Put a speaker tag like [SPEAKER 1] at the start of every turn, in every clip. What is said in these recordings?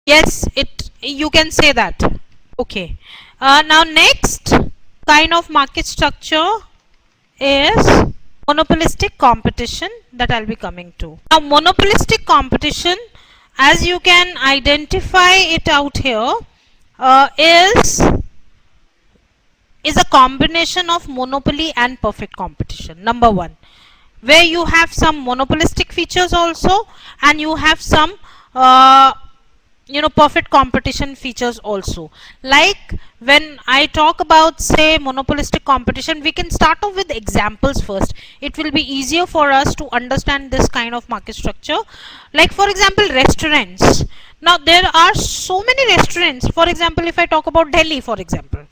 [SPEAKER 1] Yes, you can say that. Okay. Now next kind of market structure is monopolistic competition that I'll be coming to. Now monopolistic competition, as you can identify it out here, is a combination of monopoly and perfect competition. Number one, where you have some monopolistic features also, and you have some perfect competition features also. Like when I talk about, say, monopolistic competition, we can start off with examples first. It will be easier for us to understand this kind of market structure. Like for example, restaurants. Now there are so many restaurants. For example, if I talk about Delhi, for example,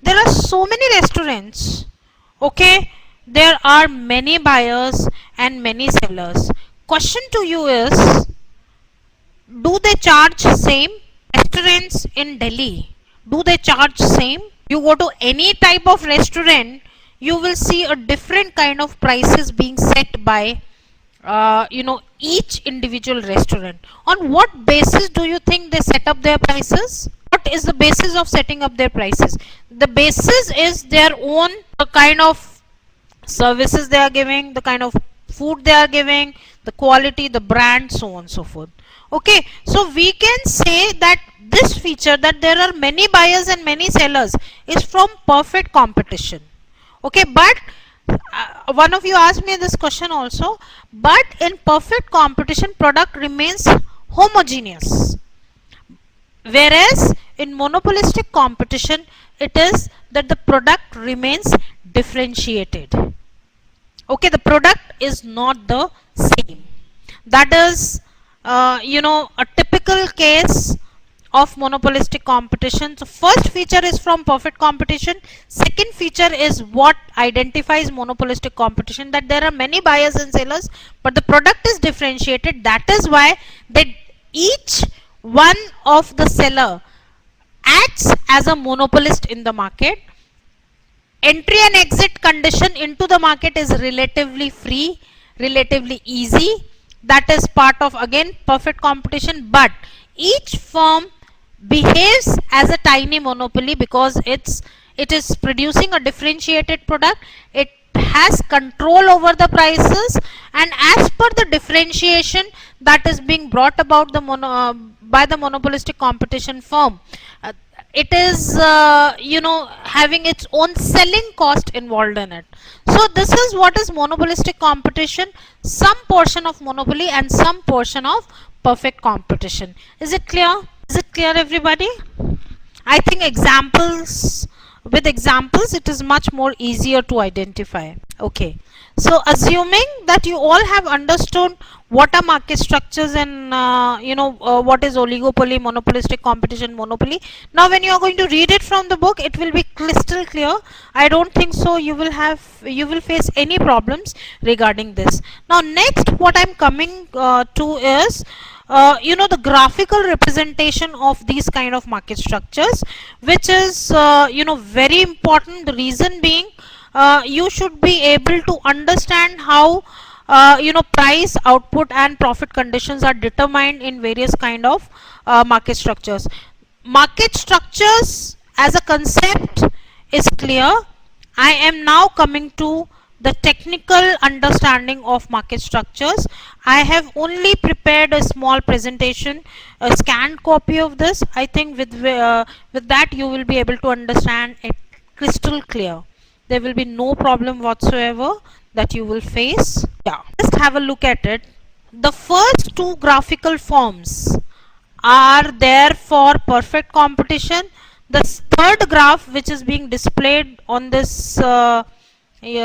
[SPEAKER 1] there are so many restaurants. Okay, there are many buyers and many sellers. Question to you is, do they charge same? Restaurants in Delhi, do they charge same? You go to any type of restaurant, you will see a different kind of prices being set by each individual restaurant. On what basis do you think they set up their prices? What is the basis of setting up their prices? The basis is their own kind of services they are giving, the kind of food they are giving, the quality, the brand, so on and so forth. Okay, so we can say that this feature, that there are many buyers and many sellers, is from perfect competition. Okay, but one of you asked me this question also, but in perfect competition, product remains homogeneous, whereas in monopolistic competition, it is that the product remains differentiated. Okay, the product is not the same. That is a typical case of monopolistic competition. So first feature is from perfect competition. Second feature is what identifies monopolistic competition, that there are many buyers and sellers, but the product is differentiated. That is why each one of the seller acts as a monopolist in the market. Entry and exit condition into the market is relatively free, relatively easy. That is part of, again, perfect competition, but each firm behaves as a tiny monopoly because it is producing a differentiated product. It has control over the prices, and as per the differentiation that is being brought about by the monopolistic competition firm, it is having its own selling cost involved in it. So this is what is monopolistic competition: some portion of monopoly and some portion of perfect competition. Is it clear? Is it clear, everybody? I think with examples it is much more easier to identify. Okay, so assuming that you all have understood what are market structures and what is oligopoly, monopolistic competition, monopoly, now when you are going to read it from the book, it will be crystal clear. I don't think so you will face any problems regarding this. Now next, what I'm coming to is the graphical representation of these kind of market structures, which is very important. The reason being, you should be able to understand how price, output and profit conditions are determined in various kind of market structures. Market structures as a concept is clear. I am now coming to the technical understanding of market structures. I have only prepared a small presentation, a scanned copy of this. I think with that you will be able to understand it crystal clear. There will be no problem whatsoever that you will face. Yeah, just have a look at it. The first two graphical forms are there for perfect competition. The third graph, which is being displayed on this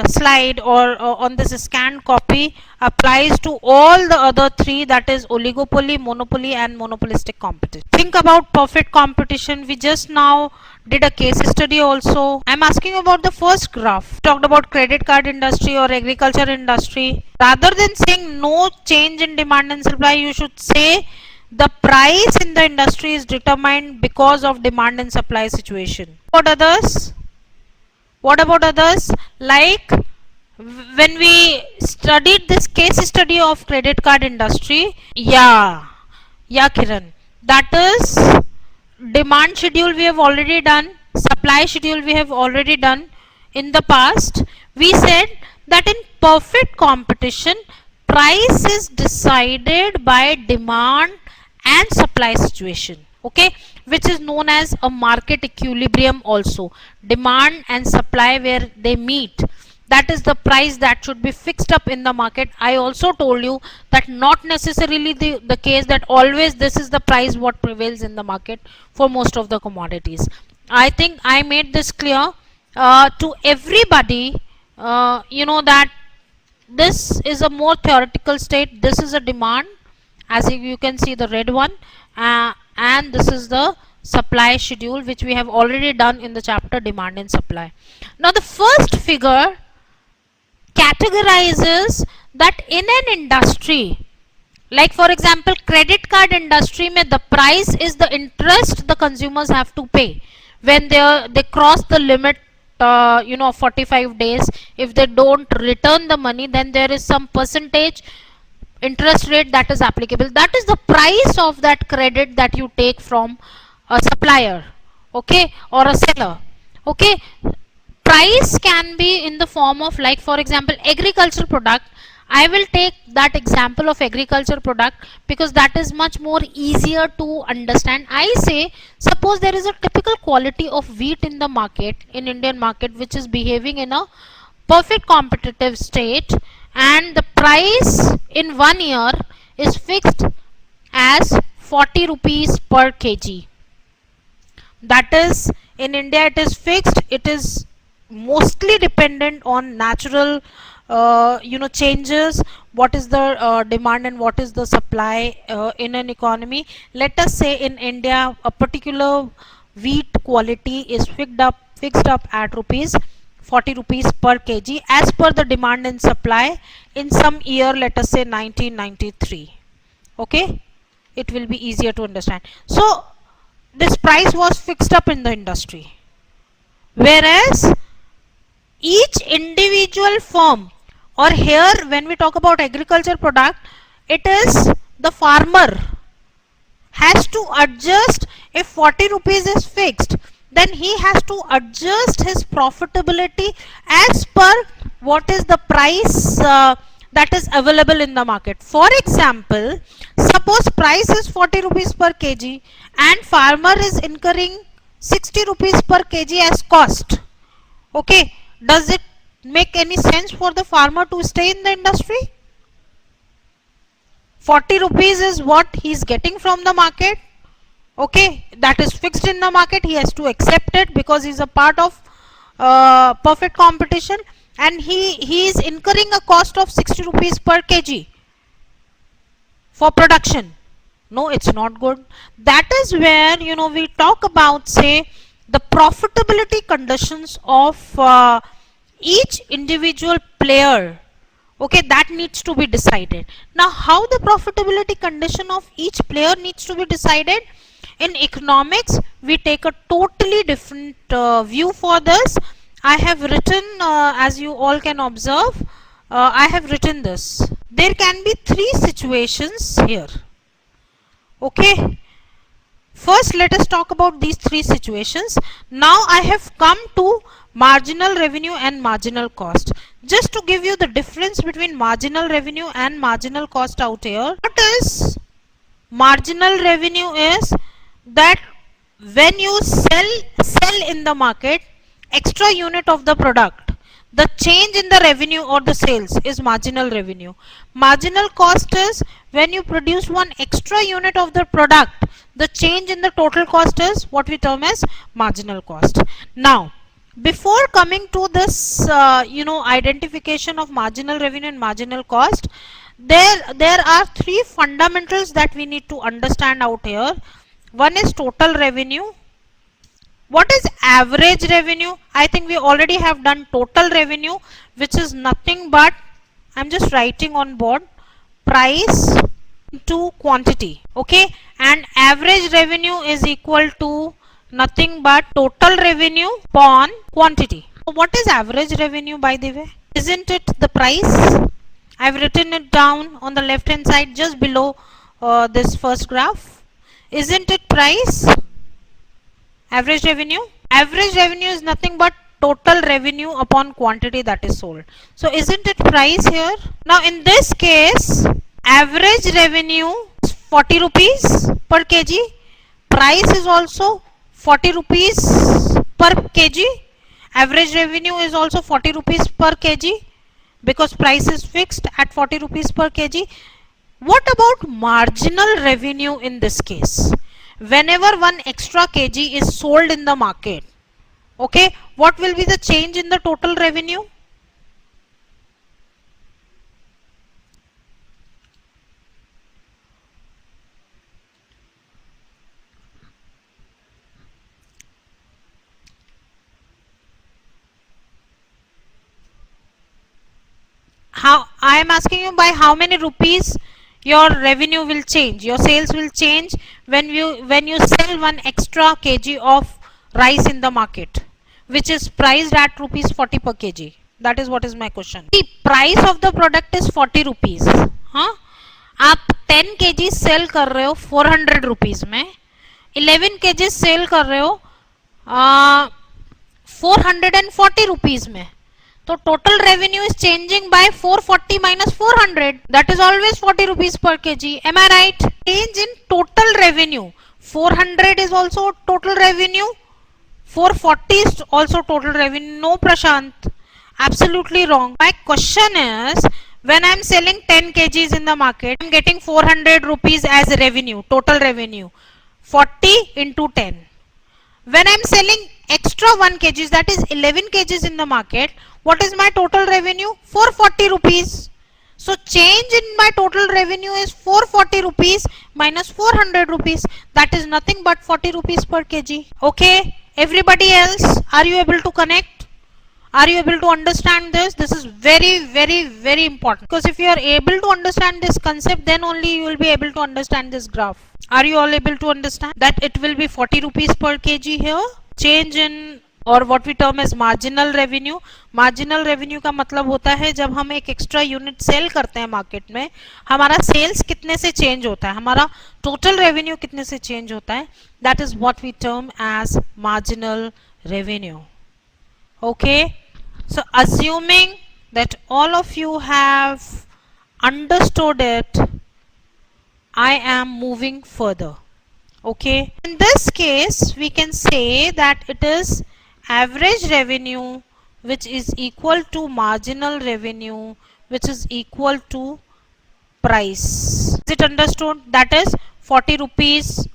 [SPEAKER 1] slide or on this scanned copy, applies to all the other three, that is oligopoly, monopoly and monopolistic competition. Think about perfect competition. We just now did a case study also. I'm asking about the first graph. Talked about credit card industry or agriculture industry. Rather than saying no change in demand and supply, you should say the price in the industry is determined because of demand and supply situation. What others? What about others? Like when we studied this case study of credit card industry, yeah Kiran, That is, demand schedule we have already done, supply schedule we have already done. In the past we said that in perfect competition, price is decided by demand and supply situation, okay, which is known as a market equilibrium also. Demand and supply where they meet, that is the price that should be fixed up in the market. I also told you that not necessarily the case that always this is the price what prevails in the market for most of the commodities. I think I made this clear to everybody. You know that this is a more theoretical state. This is a demand, as you can see the red one, and this is the supply schedule, which we have already done in the chapter demand and supply. Now the first figure categorizes that in an industry, like for example credit card industry mein, the price is the interest the consumers have to pay when they cross the limit, 45 days. If they don't return the money, then there is some percentage interest rate that is applicable. That is the price of that credit that you take from a supplier, okay, or a seller, okay. Price can be in the form of, like for example agricultural product. I will take that example of agriculture product because that is much more easier to understand. I say, suppose there is a typical quality of wheat in the market, in Indian market, which is behaving in a perfect competitive state, and the price in 1 year is fixed as 40 rupees per kg. That is, in India it is fixed. It is mostly dependent on natural changes, what is the demand and what is the supply in an economy. Let us say in India a particular wheat quality is fixed up at 40 rupees per kg as per the demand and supply in some year, let us say 1993, okay. It will be easier to understand. So this price was fixed up in the industry, whereas each individual firm, or here when we talk about agriculture product, it is the farmer has to adjust. If 40 rupees is fixed, then he has to adjust his profitability as per what is the price that is available in the market. For example, suppose price is 40 rupees per kg and farmer is incurring 60 rupees per kg as cost, okay. Does it make any sense for the farmer to stay in the industry? 40 rupees is what he is getting from the market, okay. That is fixed in the market. He has to accept it because he is a part of perfect competition, and he is incurring a cost of 60 rupees per kg for production. No, it's not good. That is where we talk about, say, the profitability conditions of each individual player, okay, that needs to be decided. Now how the profitability condition of each player needs to be decided? In economics we take a totally different view for this. I have written, as you all can observe, I have written this. There can be three situations here, okay. First, let us talk about these three situations. Now I have come to marginal revenue and marginal cost. Just to give you the difference between marginal revenue and marginal cost out here. What is marginal revenue? Is that when you sell in the market extra unit of the product, the change in the revenue or the sales is marginal revenue. Marginal cost is when you produce one extra unit of the product, the change in the total cost is what we term as marginal cost. Now, before coming to this, identification of marginal revenue and marginal cost, there are three fundamentals that we need to understand out here. One is total revenue. What is average revenue? I think we already have done total revenue, which is nothing but, I'm just writing on board, price into quantity, okay, and average revenue is equal to nothing but total revenue upon quantity. So what is average revenue, by the way? Isn't it the price? I've written it down on the left hand side just below this first graph. Isn't it price? Average revenue? Average revenue is nothing but total revenue upon quantity that is sold. So isn't it price here? Now in this case, average revenue is 40 rupees per kg. Price is also 40 rupees per kg. Average revenue is also 40 rupees per kg because price is fixed at 40 rupees per kg. What about marginal revenue in this case? Whenever one extra kg is sold in the market, okay, what will be the change in the total revenue? How I am asking you, by how many rupees your revenue will change, your sales will change when you sell one extra kg of rice in the market, which is priced at rupees 40 per kg. That is what is my question. The price of the product is 40 rupees. हाँ, आप 10 kg cell कर रहे हो 400 rupees में, 11 kg cell कर रहे हो 440 rupees में. So total revenue is changing by 440 minus 400. That is always 40 rupees per kg. Am I right? Change in total revenue. 400 is also total revenue. 440 is also total revenue. No, Prashant. Absolutely wrong. My question is, when I am selling 10 kgs in the market, I am getting 400 rupees as revenue, total revenue. 40 into 10. When I am selling extra 1 kgs, that is 11 kgs in the market, what is my total revenue? 440 rupees. So change in my total revenue is 440 rupees minus 400 rupees. That is nothing but 40 rupees per kg. Okay, everybody else, are you able to connect? Are you able to understand this? This is very, very, very important, because if you are able to understand this concept, then only you will be able to understand this graph. Are you all able to understand that it will be 40 rupees per kg here? Change in, और what we term as marginal revenue. Marginal revenue का मतलब होता है जब हम एक extra unit cell करते हैं मार्केट में, हमारा सेल्स कितने से चेंज होता है, हमारा टोटल रेवेन्यू कितने से चेंज होता है. That is what we term as marginal revenue. Okay, so assuming that all of you have understood it, I am moving further. Okay, in this case we can say that it is average revenue which is equal to marginal revenue which is equal to price. Is it understood? That is 40 rupees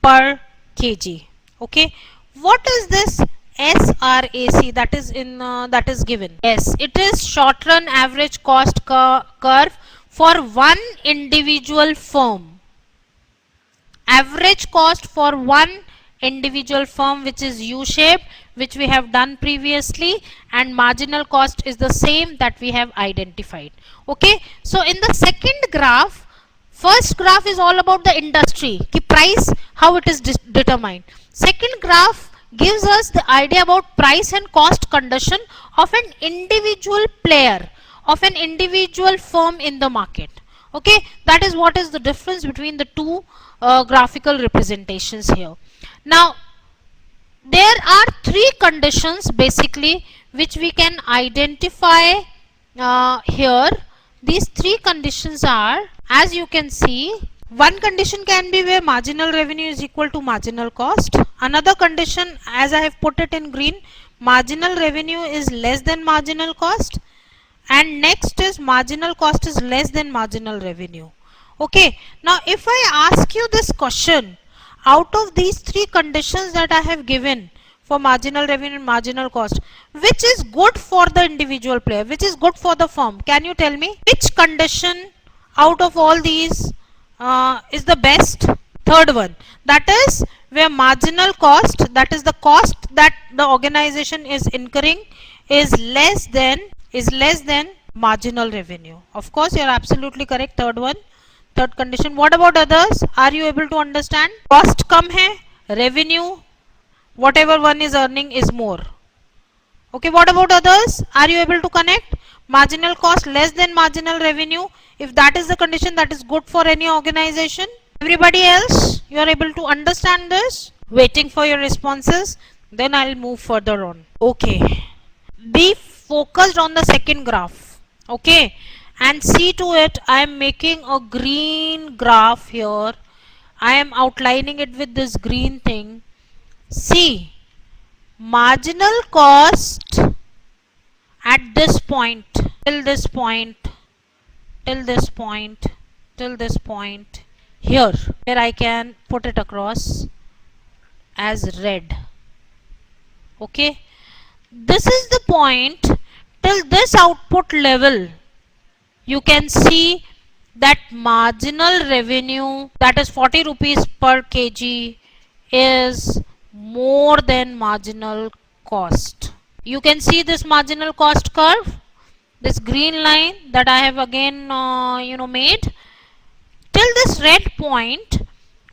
[SPEAKER 1] per kg. Okay, what is this SRAC that is in that is given? Yes, it is short run average cost curve for one individual firm. Average cost for one individual firm, which is U-shaped, which we have done previously, and marginal cost is the same that we have identified. Okay, so in the second graph, first graph is all about the industry, the price, how it is determined. Second graph gives us the idea about price and cost condition of an individual player, of an individual firm in the market. Okay, that is what is the difference between the two graphical representations here. Now there are three conditions basically which we can identify here. These three conditions are, as you can see, one condition can be where marginal revenue is equal to marginal cost. Another condition, as I have put it in green, marginal revenue is less than marginal cost, and next is marginal cost is less than marginal revenue. Okay, now if I ask you this question, out of these three conditions that I have given for marginal revenue and marginal cost, which is good for the individual player, which is good for the firm? Can you tell me which condition out of all these is the best? Third one, that is where marginal cost, that is the cost that the organization is incurring, is less than marginal revenue. Of course, you are absolutely correct. Third one, third condition. What about others? Are you able to understand? Cost कम है, revenue whatever one is earning is more. Okay, what about others? Are you able to connect? Marginal cost less than marginal revenue. If that is the condition, that is good for any organization. Everybody else, you are able to understand this? Waiting for your responses, then I'll move further on. Okay, be focused on the second graph. Okay, and see to it I am making a green graph here. I am outlining it with this green thing. See, marginal cost at this point, till this point, till this point, till this point, here where I can put it across as red. Okay, this is the point. Till this output level, you can see that marginal revenue, that is 40 rupees per kg, is more than marginal cost. You can see this marginal cost curve, this green line that I have again made. Till this red point,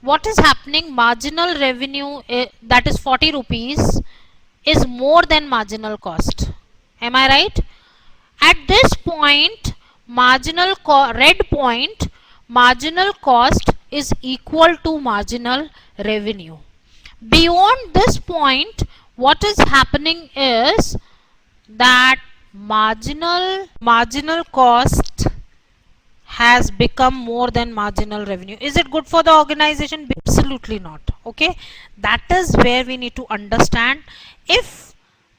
[SPEAKER 1] what is happening? Marginal revenue, that is 40 rupees, is more than marginal cost. Am I right? At this point, red point, marginal cost is equal to marginal revenue. Beyond this point, what is happening is that marginal cost has become more than marginal revenue. Is it good for the organization? Absolutely not. Okay, that is where we need to understand. If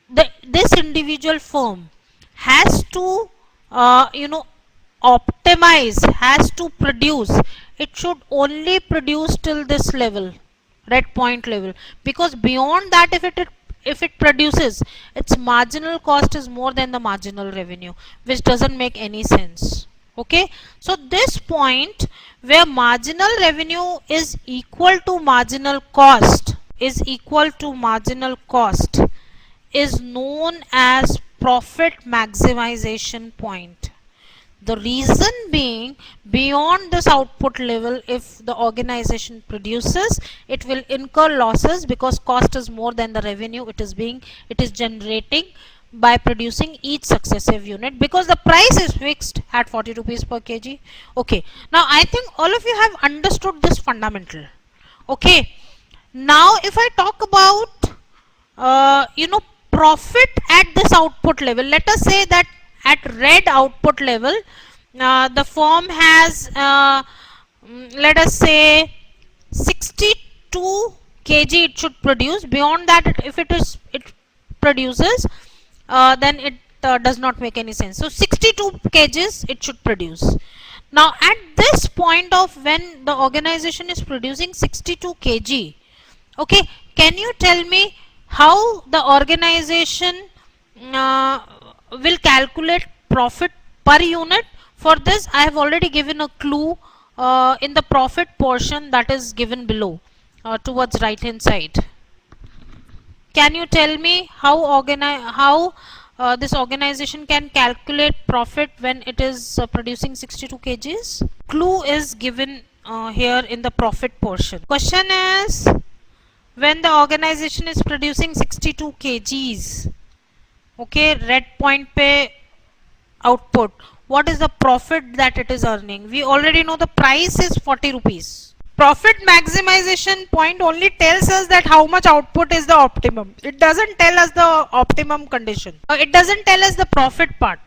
[SPEAKER 1] this individual firm has to optimize, has to produce, it should only produce till this level, red point level, because beyond that, if it produces, its marginal cost is more than the marginal revenue, which doesn't make any sense. Okay, so this point where marginal revenue is equal to marginal cost, is known as profit maximization point. The reason being, beyond this output level, if the organization produces, it will incur losses because cost is more than the revenue it is generating by producing each successive unit, because the price is fixed at 40 rupees per kg. Okay, now I think all of you have understood this fundamental. Okay, now if I talk about profit at this output level, let us say that at red output level, the firm has let us say 62 kg it should produce. Beyond that, if it produces, then it does not make any sense. So 62 kgs it should produce. Now at this point of when the organization is producing 62 kg, okay, can you tell me how the organization will calculate profit per unit? For this, I have already given a clue in the profit portion that is given below towards right hand side. Can you tell me how this organization can calculate profit when it is producing 62 kgs? Clue is given here in the profit portion. Question is, when the organization is producing 62 kgs, okay, red point pe output, what is the profit that it is earning? We already know the price is 40 rupees. Profit maximization point only tells us that how much output is the optimum. It doesn't tell us the optimum condition. It doesn't tell us the profit part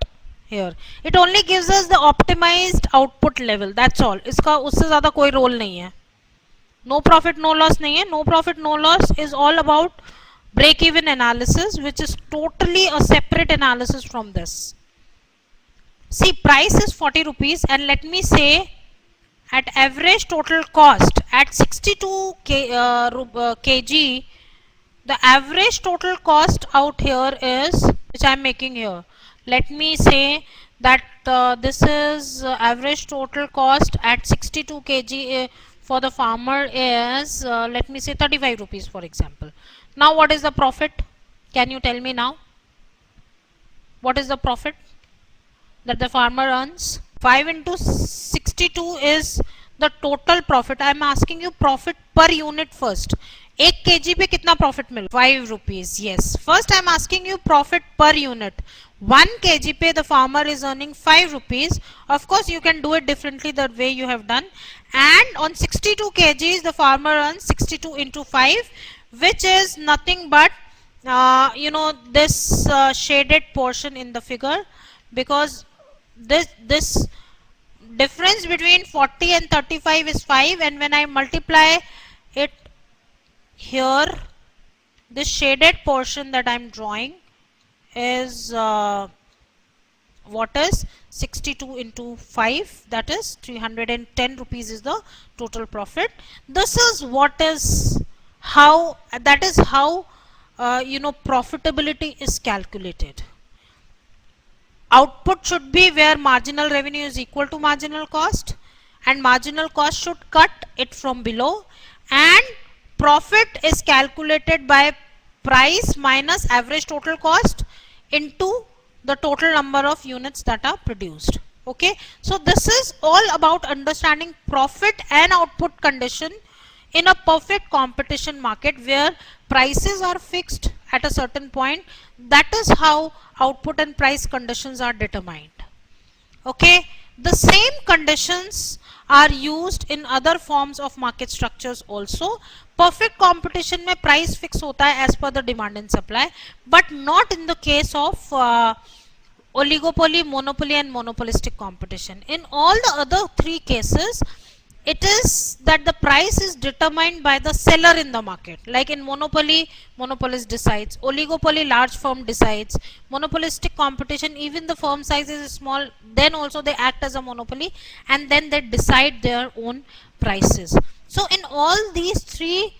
[SPEAKER 1] here. It only gives us the optimized output level. That's all. इसका उससे ज़्यादा कोई role नहीं है. No profit, no loss नहीं है. No profit, no loss is all about break-even analysis, which is totally a separate analysis from this. See, price is 40 rupees, and let me say at average total cost at 62 kg, the average total cost out here is, which I am making here. Let me say that this is average total cost at 62 kg for the farmer is let me say 35 rupees for example. Now what is the profit? Can you tell me now? What is the profit that the farmer earns? 5 into 62 is the total profit. I am asking you profit per unit first. एक kg पे कितना profit mill 5 rupees. Yes, first I'm asking you profit per unit. 1 kg पे the farmer is earning 5 rupees. Of course you can do it differently the way you have done, and on 62 kgs the farmer earns 62 into 5, which is nothing but this shaded portion in the figure, because this difference between 40 and 35 is 5, and when I multiply it here, this shaded portion that I'm drawing is what is 62 into 5, that is 310 rupees is the total profit. This is what is how, that is how profitability is calculated. Output should be where marginal revenue is equal to marginal cost, and marginal cost should cut it from below, and profit is calculated by price minus average total cost into the total number of units that are produced. Okay, so this is all about understanding profit and output condition in a perfect competition market where prices are fixed at a certain point. That is how output and price conditions are determined. Okay, the same conditions are used in other forms of market structures also. Perfect competition में price fix होता है as per the demand and supply, but not in the case of oligopoly, monopoly and monopolistic competition. In all the other three cases, it is that the price is determined by the seller in the market. Like in monopoly, monopolist decides. Oligopoly, large firm decides. Monopolistic competition, even the firm size is small, then also they act as a monopoly, and then they decide their own prices. So in all these three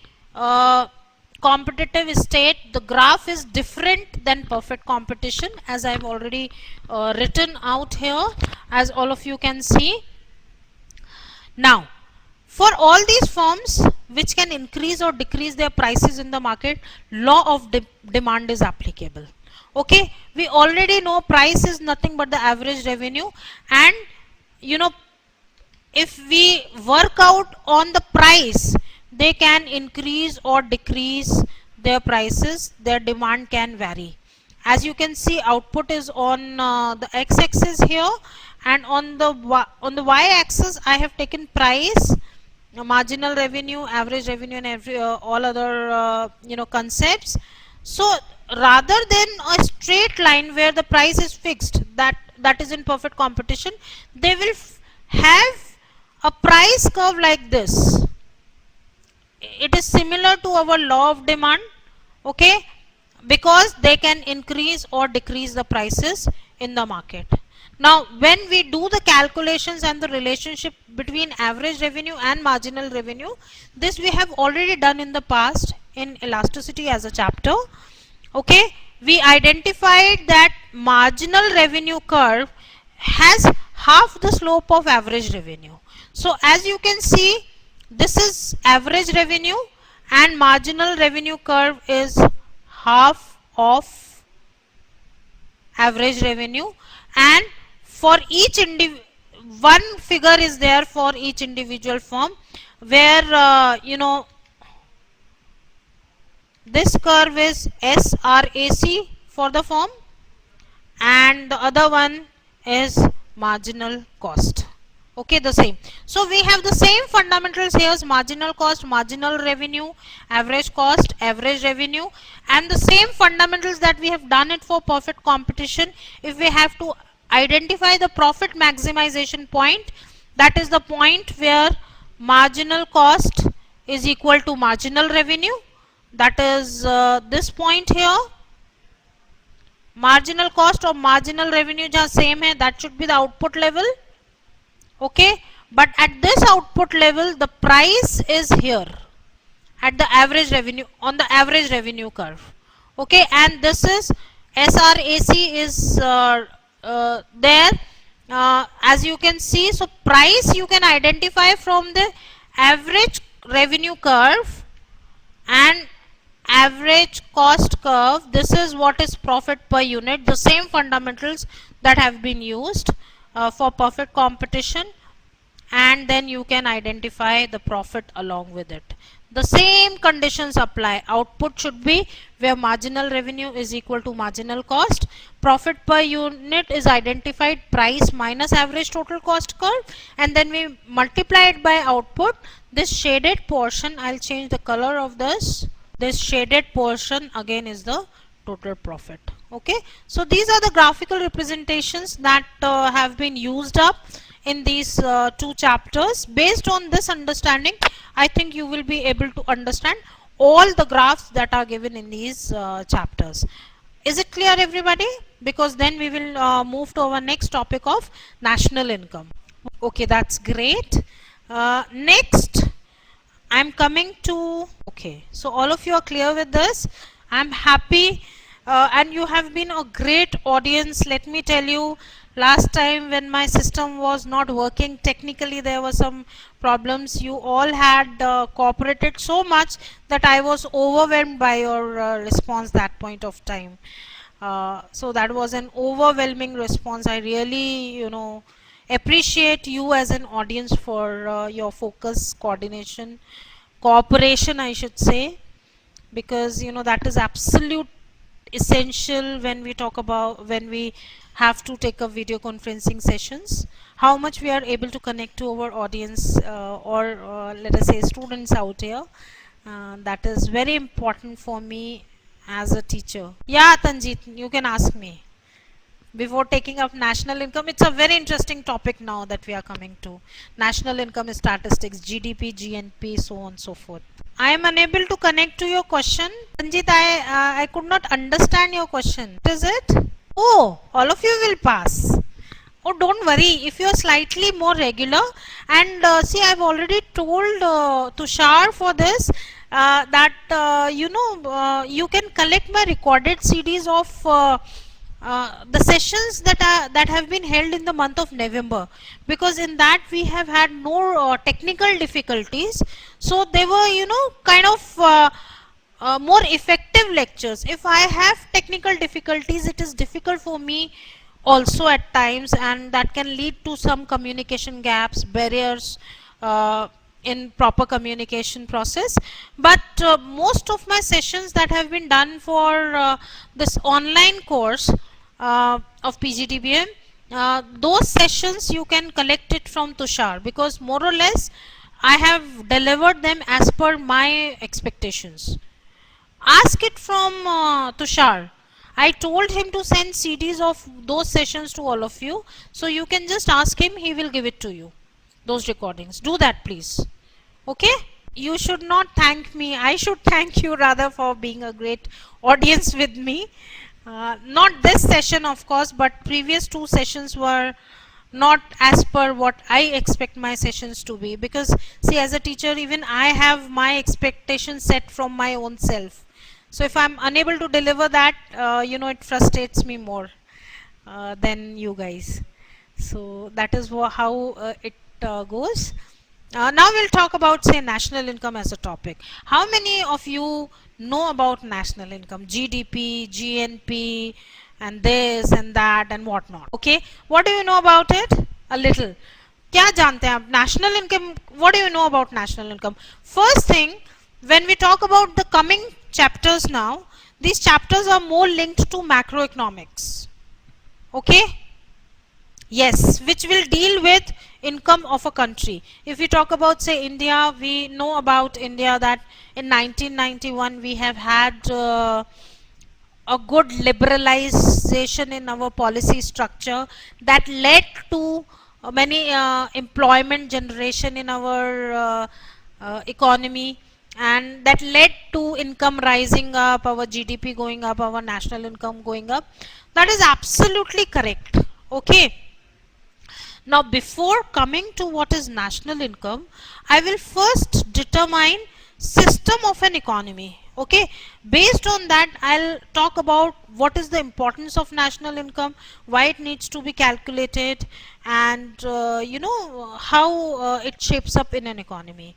[SPEAKER 1] competitive state, the graph is different than perfect competition, as I've already written out here, as all of you can see. Now, for all these firms which can increase or decrease their prices in the market, law of demand is applicable. Okay, we already know price is nothing but the average revenue, and if we work out on the price, they can increase or decrease their prices, their demand can vary. As you can see, output is on the x-axis here, and on the y-axis I have taken price, marginal revenue, average revenue, and all other concepts. So rather than a straight line where the price is fixed, that is in perfect competition, they will have a price curve like this. It is similar to our law of demand, okay, because they can increase or decrease the prices in the market. Now, when we do the calculations and the relationship between average revenue and marginal revenue, this we have already done in the past in elasticity as a chapter. Okay, we identified that marginal revenue curve has half the slope of average revenue. So as you can see, this is average revenue and marginal revenue curve is half of average revenue, and for each one figure is there for each individual firm, where this curve is SRAC for the firm and the other one is marginal cost. Okay, the same. So we have the same fundamentals here as marginal cost, marginal revenue, average cost, average revenue, and the same fundamentals that we have done it for perfect competition. If we have to identify the profit maximization point, that is the point where marginal cost is equal to marginal revenue, that is this point here. Marginal cost or marginal revenue jahan same hai, that should be the output level. Okay, but at this output level the price is here at the average revenue, on the average revenue curve. Okay, and this is SRAC is there, as you can see. So price you can identify from the average revenue curve and average cost curve. This is what is profit per unit, the same fundamentals that have been used for perfect competition, and then you can identify the profit along with it. the same conditions apply. Output should be where marginal revenue is equal to marginal cost. Profit per unit is identified, price minus average total cost curve, and then we multiply it by output. This shaded portion, I'll change the color of this. This shaded portion again is the total profit. Okay, so these are the graphical representations that have been used up in these two chapters. Based on this understanding, I think you will be able to understand all the graphs that are given in these chapters. Is it clear, everybody? Because then we will move to our next topic of national income. Okay, that's great. Next, I'm coming to, okay, so all of you are clear with this. I'm happy and you have been a great audience. Let me tell you, last time when my system was not working, technically there were some problems. You all had cooperated so much that I was overwhelmed by your response that point of time. So that was an overwhelming response. I really, appreciate you as an audience for your focus, coordination, cooperation, I should say, because that is absolute essential when we talk about, when we have to take up video conferencing sessions, how much we are able to connect to our audience or let us say students out here. That is very important for me as a teacher. Yeah, Tanjeet, you can ask me. Before taking up national income, it's a very interesting topic now that we are coming to. National income statistics, GDP, GNP, so on and so forth. I am unable to connect to your question. Ranjit, I could not understand your question. What is it? Oh, all of you will pass. Oh, don't worry. If you are slightly more regular, and see, I've already told Tushar for this that you can collect my recorded CDs of the sessions that have been held in the month of November, because in that we have had no technical difficulties, so they were kind of more effective lectures. If I have technical difficulties, it is difficult for me also at times, and that can lead to some communication gaps, barriers in proper communication process. But most of my sessions that have been done for this online course of PGDBM, those sessions you can collect it from Tushar, because more or less I have delivered them as per my expectations. Ask it from Tushar. I told him to send CDs of those sessions to all of you, so you can just ask him, he will give it to you, those recordings. Do that, please. Okay? You should not thank me, I should thank you rather for being a great audience with me. Not this session of course, but previous two sessions were not as per what I expect my sessions to be, because see, as a teacher even I have my expectations set from my own self. So if I'm unable to deliver that, it frustrates me more than you guys. So that is how it goes. Now we'll talk about, say, national income as a topic. How many of you know about national income? GDP, GNP, and this and that and whatnot. Okay, what do you know about it? A little. क्या जानते हैं आप? National income. What do you know about national income? First thing, when we talk about the coming chapters now, these chapters are more linked to macroeconomics. Okay. Yes, which will deal with income of a country. If we talk about, say, India, we know about India that in 1991 we have had a good liberalization in our policy structure that led to many employment generation in our economy, and that led to income rising up, our GDP going up, our national income going up. That is absolutely correct. Okay. Now, before coming to what is national income, I will first determine system of an economy. Okay, based on that I'll talk about what is the importance of national income, why it needs to be calculated, and how it shapes up in an economy.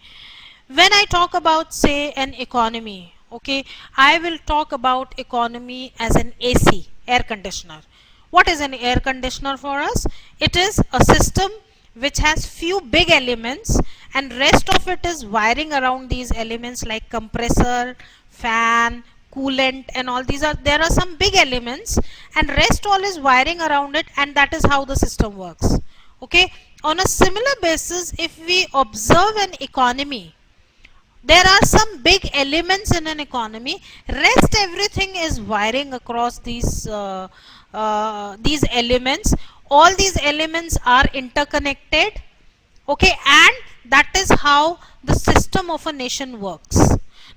[SPEAKER 1] When I talk about, say, an economy, okay, I will talk about economy as an AC, air conditioner. What is an air conditioner for us? It is a system which has few big elements, and rest of it is wiring around these elements like compressor, fan, coolant, and all these are, there are some big elements, and rest all is wiring around it, and that is how the system works. Okay, on a similar basis, if we observe an economy, there are some big elements in an economy, rest everything is wiring across these elements. All these elements are interconnected. Okay, and that is how the system of a nation works.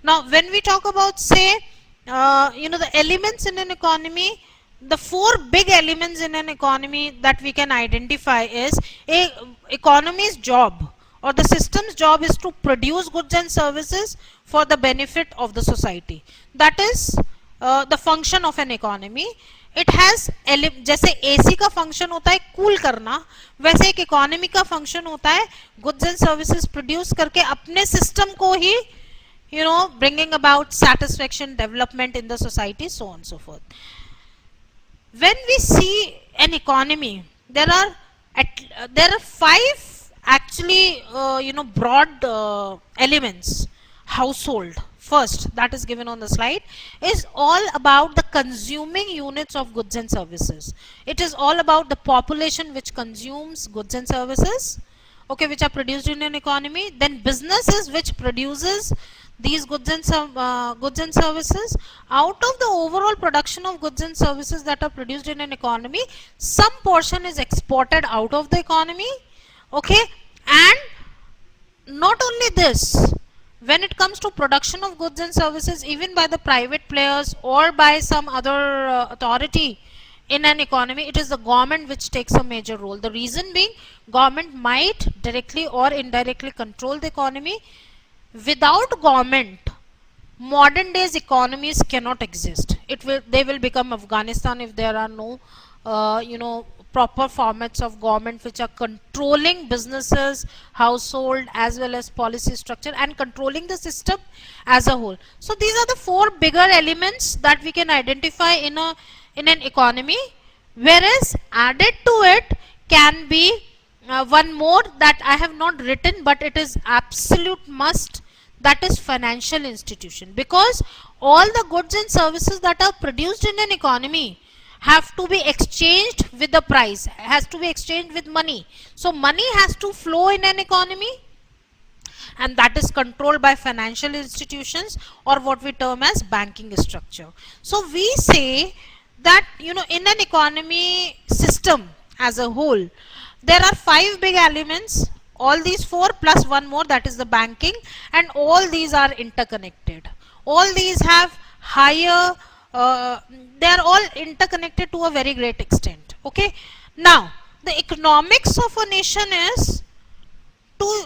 [SPEAKER 1] Now when we talk about, say, the elements in an economy, the four big elements in an economy that we can identify is a economy's job or the system's job is to produce goods and services for the benefit of the society. That is the function of an economy. It has जैसे AC का function होता है cool करना, वैसे एक economy का function होता है goods and services produce करके अपने system को ही bringing about satisfaction, development in the society, so on and so forth. When we see an economy, there are five actually broad elements. Household, first, that is given on the slide, is all about the consuming units of goods and services. It is all about the population which consumes goods and services, okay, which are produced in an economy. Then businesses which produces these goods and services. Out of the overall production of goods and services that are produced in an economy, some portion is exported out of the economy. Okay, and not only this, when it comes to production of goods and services, even by the private players or by some other authority in an economy, it is the government which takes a major role. The reason being, government might directly or indirectly control the economy. Without government, modern days economies cannot exist. They will become Afghanistan if there are no proper formats of government which are controlling businesses, household, as well as policy structure, and controlling the system as a whole. So these are the four bigger elements that we can identify in an economy, whereas added to it can be one more that I have not written, but it is absolute must, that is financial institution, because all the goods and services that are produced in an economy have to be exchanged with the price, has to be exchanged with money. So money has to flow in an economy, and that is controlled by financial institutions, or what we term as banking structure. So we say that in an economy system as a whole, there are five big elements, all these four plus one more, that is the banking, and all these are interconnected. All these have higher, they are all interconnected to a very great extent. Okay, now the economics of a nation is to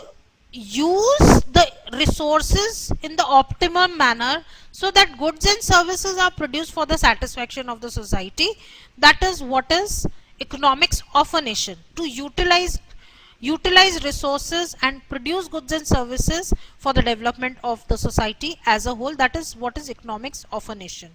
[SPEAKER 1] use the resources in the optimum manner so that goods and services are produced for the satisfaction of the society. That is what is economics of a nation, to utilize resources and produce goods and services for the development of the society as a whole. That is what is economics of a nation.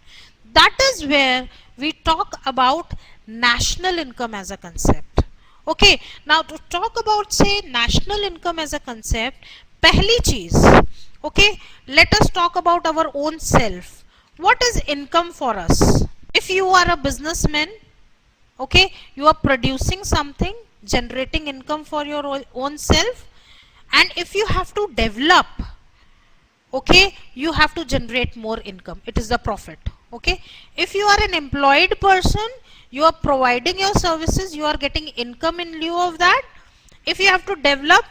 [SPEAKER 1] That is where we talk about national income as a concept. Okay, now to talk about, say, national income as a concept, pehli cheez, okay, let us talk about our own self. What is income for us? If you are a businessman, okay, you are producing something, generating income for your own self, and if you have to develop, okay, you have to generate more income. It is the profit. Okay, if you are an employed person, you are providing your services, you are getting income in lieu of that. If you have to develop,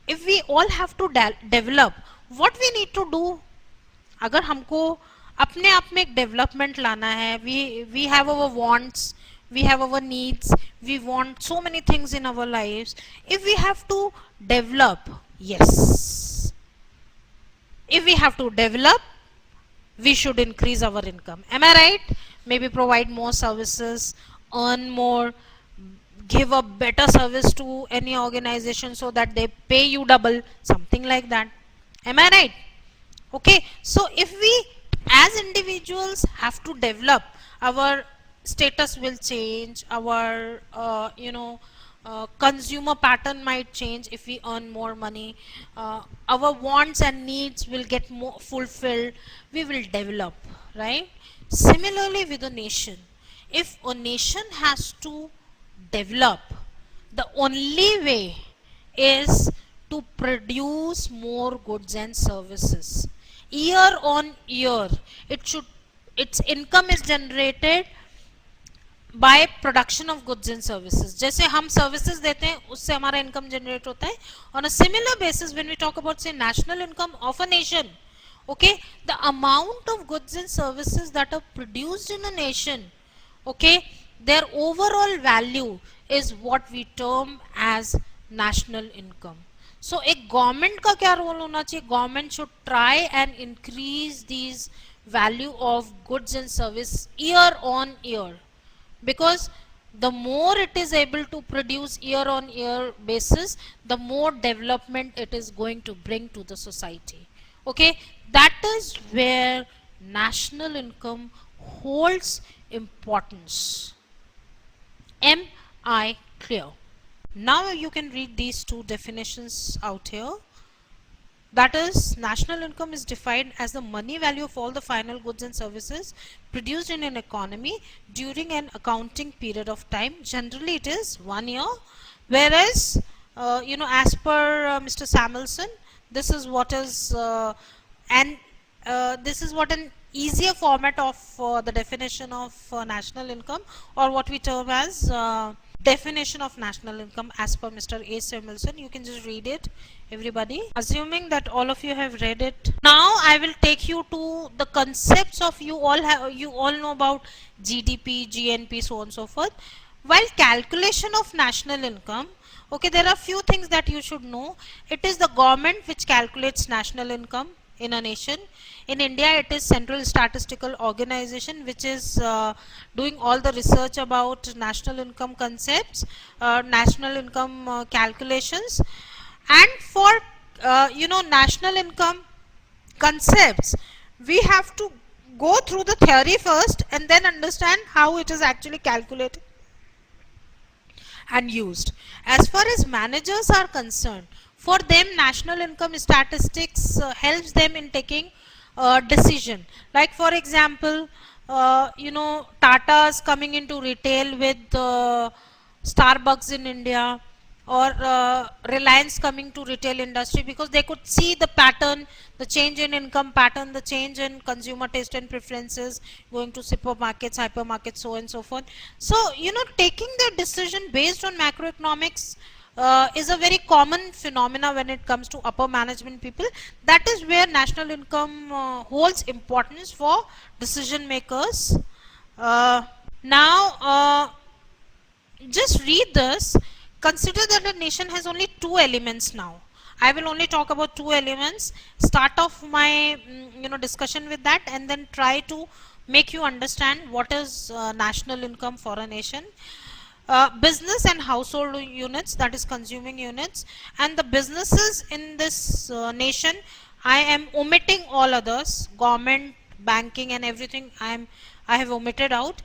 [SPEAKER 1] if we all have to develop, what we need to do, अगर हमको अपने आप में एक development लाना है, we have our wants, we have our needs, we want so many things in our lives. If we have to develop, yes, if we have to develop, we should increase our income. Am I right? Maybe provide more services, earn more, give a better service to any organization so that they pay you double, something like that. Am I right? Okay, so if we as individuals have to develop, our status will change, our consumer pattern might change if we earn more money. Our wants and needs will get more fulfilled. We will develop, right? Similarly with a nation, if a nation has to develop, the only way is to produce more goods and services. Year on year, it should, its income is generated by production of goods and services. जैसे हम services देते हैं उससे हमारा income generate होता है. On a similar basis, when we talk about say national income of a nation, okay, the amount of goods and services that are produced in a nation, okay, their overall value is what we term as national income. So एक government का क्या role होना चाहिए? Government should try and increase these value of goods and service year on year, because the more it is able to produce year on year basis, the more development it is going to bring to the society. Okay, that is where national income holds importance. Am I clear? Now you can read these two definitions out here. That is, national income is defined as the money value of all the final goods and services produced in an economy during an accounting period of time. Generally, it is 1 year. Whereas, as per Mr. Samuelson, this is what is this is what an easier format of the definition of national income, or what we term as definition of national income as per Mr. A. Samuelson. You can just read it, everybody. Assuming that all of you have read it, now I will take you to the concepts of you all know about GDP, GNP, so on and so forth. While calculation of national income, okay, there are few things that you should know. It is the government which calculates national income in a nation. In India, it is Central Statistical Organization which is doing all the research about national income concepts, national income calculations. And for national income concepts, we have to go through the theory first and then understand how it is actually calculated and used. As far as managers are concerned, for them national income statistics helps them in taking decision. Like for example, Tata's coming into retail with Starbucks in India, or Reliance coming to retail industry, because they could see the pattern, the change in income pattern, the change in consumer taste and preferences, going to supermarkets, hypermarkets, so on and so forth. So, taking their decision based on macroeconomics is a very common phenomena when it comes to upper management people. That is where national income holds importance for decision makers. Now, just read this. Consider that a nation has only two elements now. I will only talk about two elements. Start off my discussion with that, and then try to make you understand what is national income for a nation. Business and household units, that is consuming units, and the businesses in this nation, I am omitting all others, government, banking and everything I have omitted out.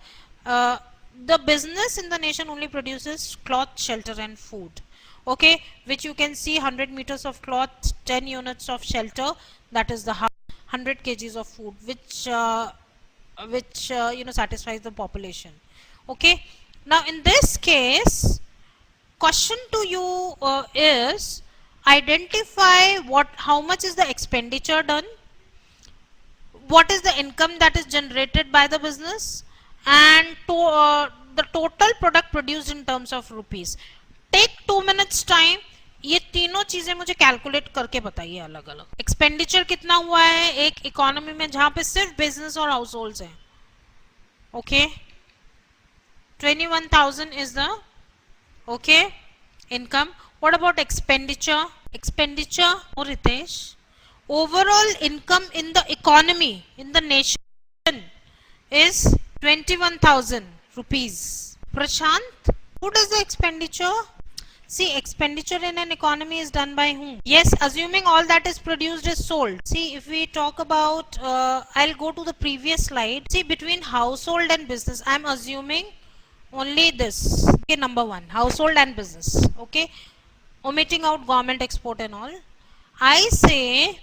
[SPEAKER 1] The business in the nation only produces cloth, shelter and food, okay, which you can see 100 meters of cloth, 10 units of shelter, that is the 100 kgs of food, which satisfies the population. Okay, now in this case, question to you is, identify how much is the expenditure done, what is the income that is generated by the business, and the total product produced in terms of rupees. Take 2 minutes time, ये तीनों चीजें मुझे calculate करके बताइए अलग अलग. Expenditure कितना हुआ है एक इकोनॉमी में जहां पे सिर्फ बिजनेस और हाउस होल्ड्स हैं. Okay, 21,000 is the income. What about expenditure? Expenditure, Ritesh, overall income in the economy, in the nation, is 21,000 rupees. Prashant, who does the expenditure? See, expenditure in an economy is done by whom? Yes, assuming all that is produced is sold. See, if we talk about, I'll go to the previous slide. See, between household and business, I'm assuming only this. Okay, number one, household and business. Okay, omitting out government, export and all. I say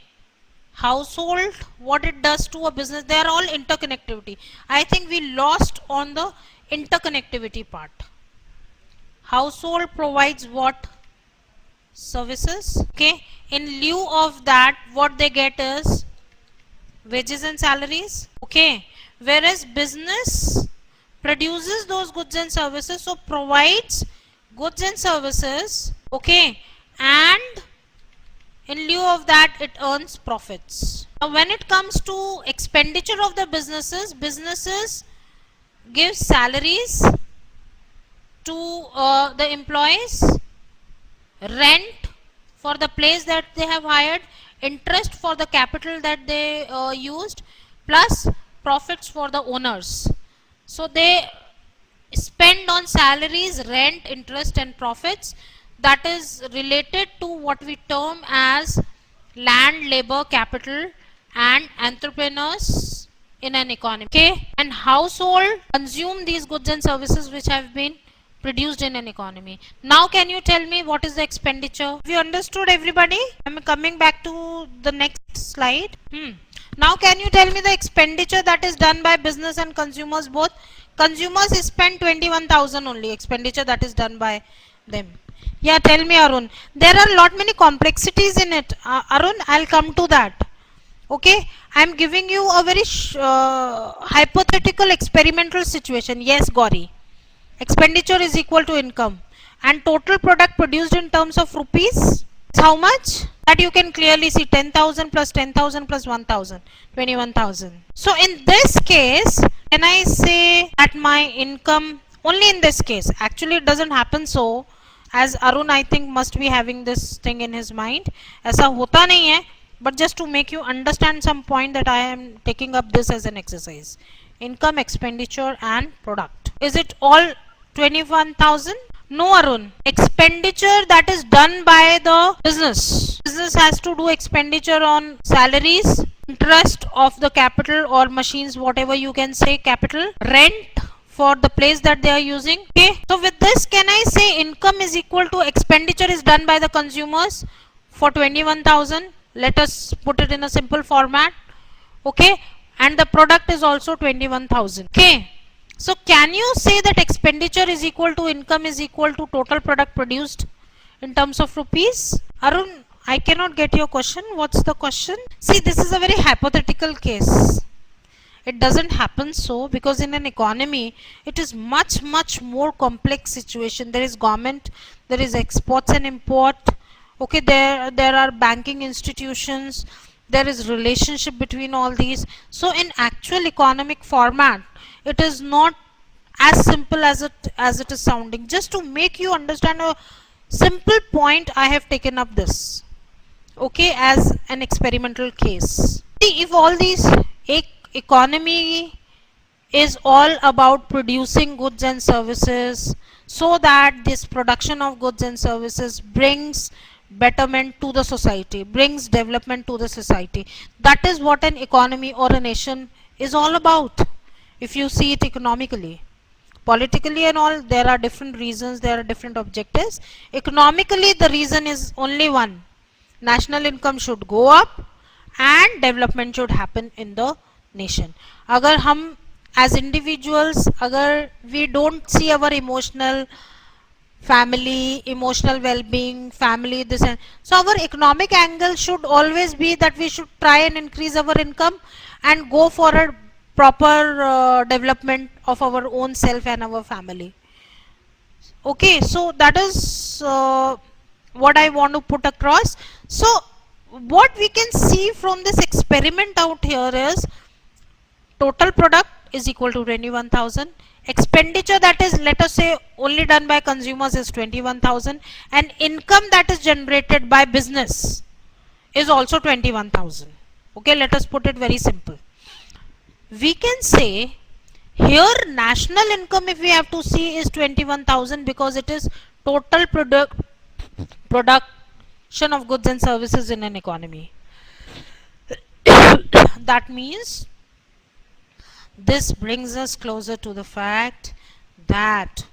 [SPEAKER 1] household, what it does to a business, they are all interconnectivity. I think we lost on the interconnectivity part. Household provides what? Services. Okay, in lieu of that, what they get is wages and salaries. Okay, whereas business produces those goods and services, so provides goods and services. Okay, and in lieu of that, it earns profits. Now, when it comes to expenditure of the businesses give salaries to the employees, rent for the place that they have hired, interest for the capital that they used, plus profits for the owners. So they spend on salaries, rent, interest and profits. That is related to what we term as land, labor, capital and entrepreneurs in an economy. Okay, and household consume these goods and services which have been produced in an economy. Now can you tell me what is the expenditure? Have you understood, everybody? I'm coming back to the next slide. Now can you tell me the expenditure that is done by business and consumers both? Consumers spend 21,000 only, expenditure that is done by them. Yeah, tell me, Arun. There are lot many complexities in it. Arun, I'll come to that. Okay, I'm giving you a very hypothetical experimental situation. Yes, Gauri. Expenditure is equal to income and total product produced in terms of rupees. How much? That you can clearly see, 10,000 plus 10,000 plus 1,000, 21,000. So in this case, can I say that my income, only in this case, actually it doesn't happen so, as Arun I think must be having this thing in his mind. ऐसा होता नहीं है, but just to make you understand some point that I am taking up this as an exercise. Income, expenditure and product. Is it all 21,000? No, Arun. Expenditure that is done by the business. Business has to do expenditure on salaries, interest of the capital or machines, whatever you can say, capital, rent for the place that they are using. Okay. So with this, can I say income is equal to expenditure is done by the consumers for 21,000? Let us put it in a simple format. Okay. And the product is also 21,000. Okay. So can you say that expenditure is equal to income is equal to total product produced in terms of rupees? Arun, I cannot get your question. What's the question? See, this is a very hypothetical case. It doesn't happen so, because in an economy, it is much more complex situation. There is government, there is exports and import. Okay, there are banking institutions, there is relationship between all these. So in actual economic format, it is not as simple as it is sounding. Just to make you understand a simple point, I have taken up this, okay, as an experimental case. See, if all these economy is all about producing goods and services, so that this production of goods and services brings betterment to the society, brings development to the society. That is what an economy or a nation is all about. If you see it economically, politically and all, there are different reasons, there are different objectives. Economically, the reason is only one: national income should go up and development should happen in the nation. Agar hum as individuals, agar we don't see our emotional family, emotional well-being, family, this and so, our economic angle should always be that we should try and increase our income and go for a proper development of our own self and our family. Okay, so that is what I want to put across. So what we can see from this experiment out here is total product is equal to 21,000. Expenditure that is, let us say, only done by consumers is 21,000, and income that is generated by business is also 21,000. Okay, let us put it very simple. We can say here national income, if we have to see, is 21,000 because it is total production of goods and services in an economy. That means this brings us closer to the fact that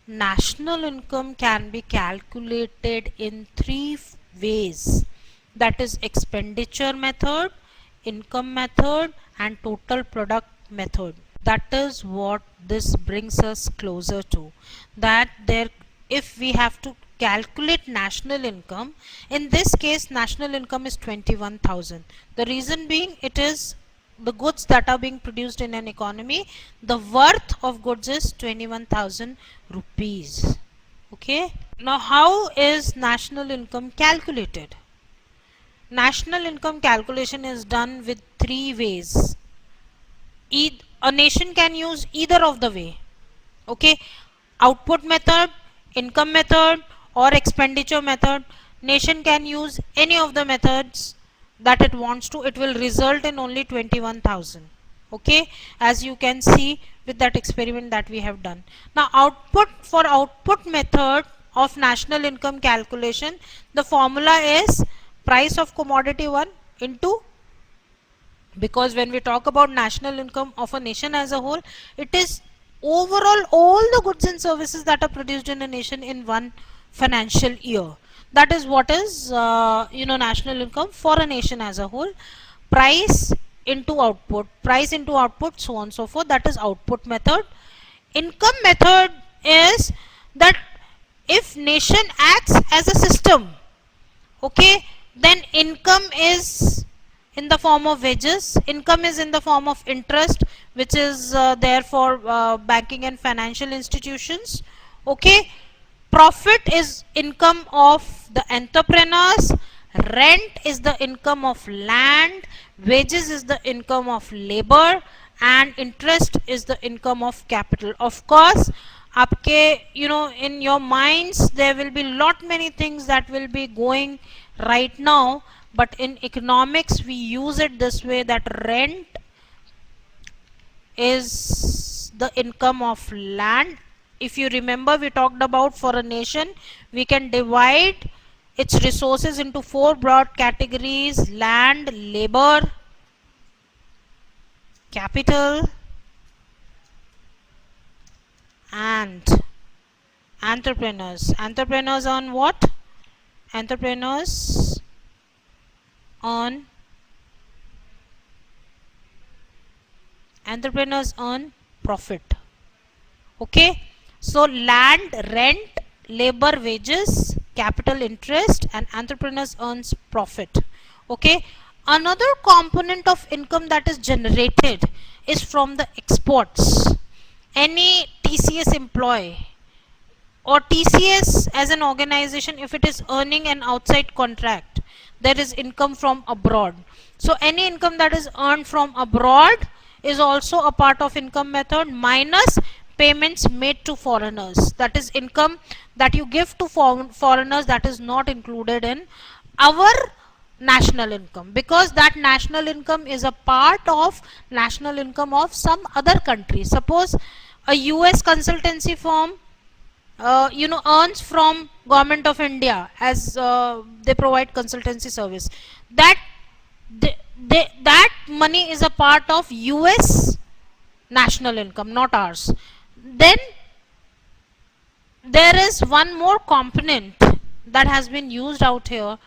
[SPEAKER 1] national income can be calculated in three ways, that is expenditure method, income method, and total product method. That is what this brings us closer to, that there, if we have to calculate national income, in this case national income is 21,000. The reason being, it is the goods that are being produced in an economy, the worth of goods is 21,000 rupees. Okay, now how is national income calculated? National income calculation is done with three ways. A nation can use either of the way. Okay, output method, income method, or expenditure method. Nation can use any of the methods that it wants to. It will result in only 21,000. Okay, as you can see with that experiment that we have done. Now output method of national income calculation, the formula is price of commodity 1 into, because when we talk about national income of a nation as a whole, it is overall all the goods and services that are produced in a nation in one financial year. That is what is national income for a nation as a whole. Price into output, so on and so forth. That is output method. Income method is that if nation acts as a system, okay, then income is in the form of wages, income is in the form of interest, which is there for banking and financial institutions. Okay, profit is income of the entrepreneurs, rent is the income of land, wages is the income of labor, and interest is the income of capital. Of course, आपके in your minds there will be lot many things that will be going right now, but in economics we use it this way, that rent is the income of land. If you remember, we talked about for a nation we can divide its resources into four broad categories: land, labor, capital, and entrepreneurs. Entrepreneurs earn what? Entrepreneurs earn profit. Okay, so land, rent, labor, wages, capital, interest, and entrepreneurs earns profit. Okay, another component of income that is generated is from the exports. Any TCS employee or TCS as an organization, if it is earning an outside contract, there is income from abroad. So any income that is earned from abroad is also a part of income method, minus payments made to foreigners. That is income that you give to foreigners, that is not included in our national income, because that national income is a part of national income of some other country. Suppose a US consultancy firm earns from government of India as they provide consultancy service, that that money is a part of US national income, not ours. Then there is one more component that has been used out here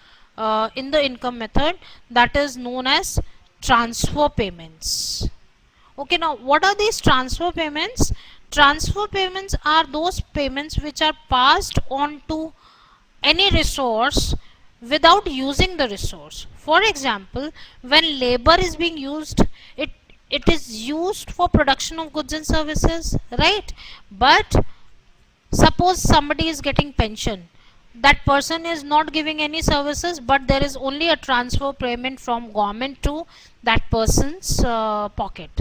[SPEAKER 1] in the income method, that is known as transfer payments. Okay, now what are these transfer payments? Transfer payments are those payments which are passed on to any resource without using the resource. For example, when labor is being used, it is used for production of goods and services, right? But suppose somebody is getting pension, that person is not giving any services, but there is only a transfer payment from government to that person's pocket.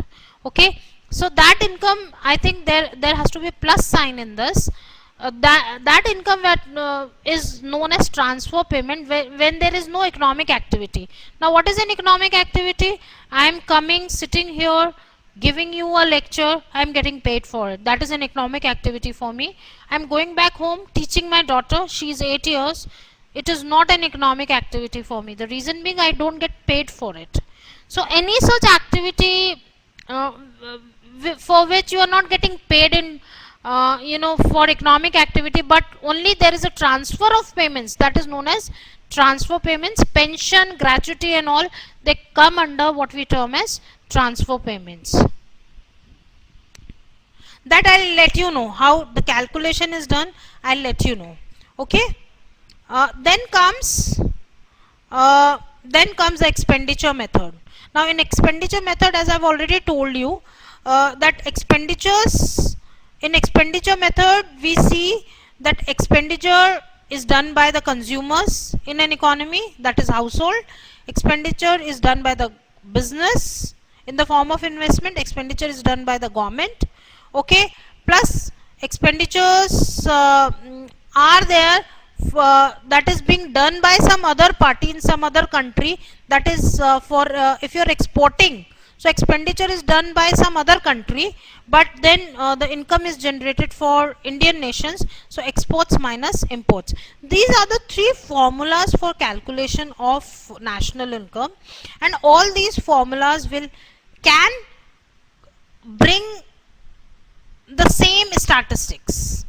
[SPEAKER 1] Okay, so that income, I think there has to be a plus sign in this. That income that is known as transfer payment when there is no economic activity. Now what is an economic activity? I am coming, sitting here, giving you a lecture, I am getting paid for it. That is an economic activity for me. I am going back home, teaching my daughter, she is 8 years. It is not an economic activity for me. The reason being, I don't get paid for it. So any such activity for which you are not getting paid in for economic activity, but only there is a transfer of payments, that is known as transfer payments. Pension, gratuity and all, they come under what we term as transfer payments. That I'll let you know how the calculation is done. I'll let you know. Okay. Then comes the expenditure method. Now in expenditure method, as I've already told you, that in expenditure method we see that expenditure is done by the consumers in an economy, that is household. Expenditure is done by the business in the form of investment. Expenditure is done by the government. Okay, plus expenditures are there that is being done by some other party in some other country, that is for if you're exporting, so expenditure is done by some other country, but then the income is generated for Indian nations, so exports minus imports. These are the three formulas for calculation of national income, and all these formulas can bring the same statistics.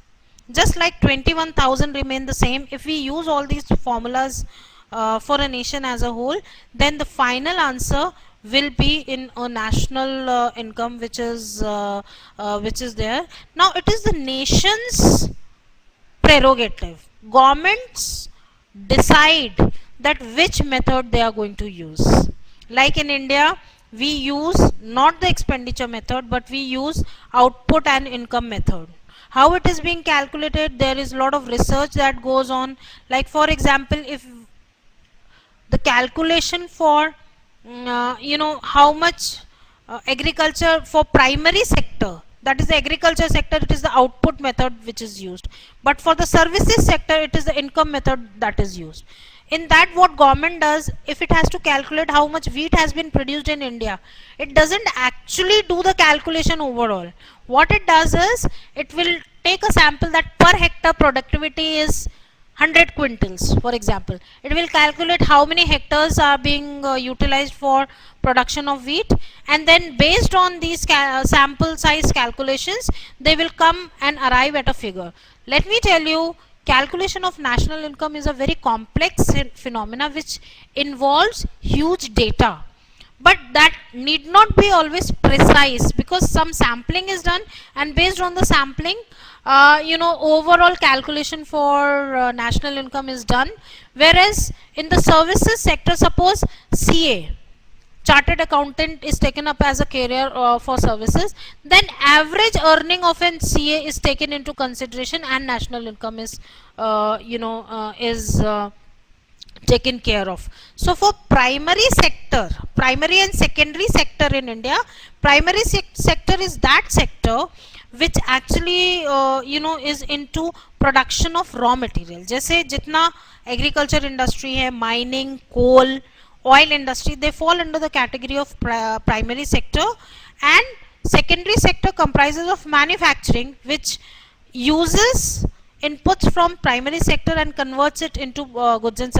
[SPEAKER 1] Just like 21,000 remain the same, if we use all these formulas for a nation as a whole, then the final answer will be in a national income which is there. Now it is the nation's prerogative. Governments decide that which method they are going to use. Like in India, we use not the expenditure method, but we use output and income method. How it is being calculated, there is a lot of research that goes on. Like for example, if the calculation for how much agriculture for primary sector, that is the agriculture sector, it is the output method which is used, but for the services sector it is the income method that is used. In that, what government does, if it has to calculate how much wheat has been produced in India, it doesn't actually do the calculation overall. What it does is, it will take a sample that per hectare productivity is 100 quintals, for example. It will calculate how many hectares are being utilized for production of wheat, and then based on these sample size calculations, they will come and arrive at a figure. Let me tell you, calculation of national income is a very complex phenomena which involves huge data, but that need not be always precise, because some sampling is done, and based on the sampling, overall calculation for national income is done. Whereas in the services sector, suppose CA, chartered accountant, is taken up as a career for services, then average earning of an CA is taken into consideration, and national income is taken care of. So for primary and secondary sector in India, primary sector is that sector which actually is into production of raw material. जैसे जितना agriculture industry है, mining, coal, oil industry, they fall under the category of primary sector, and secondary sector comprises of manufacturing, which uses inputs from primary sector and converts it into goods, and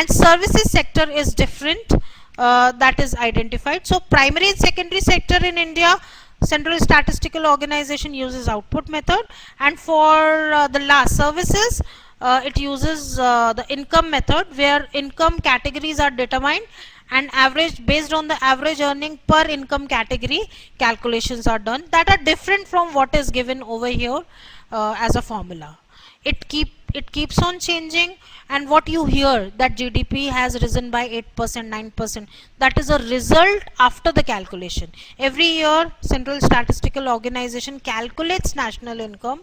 [SPEAKER 1] services sector is different, that is identified. So primary and secondary sector in India, Central Statistical Organization uses output method, and for the last services, it uses the income method, where income categories are determined, and average, based on the average earning per income category, calculations are done that are different from what is given over here as a formula. It keeps on changing, and what you hear that GDP has risen by 8%, 9%, that is a result after the calculation. Every year Central Statistical Organization calculates national income,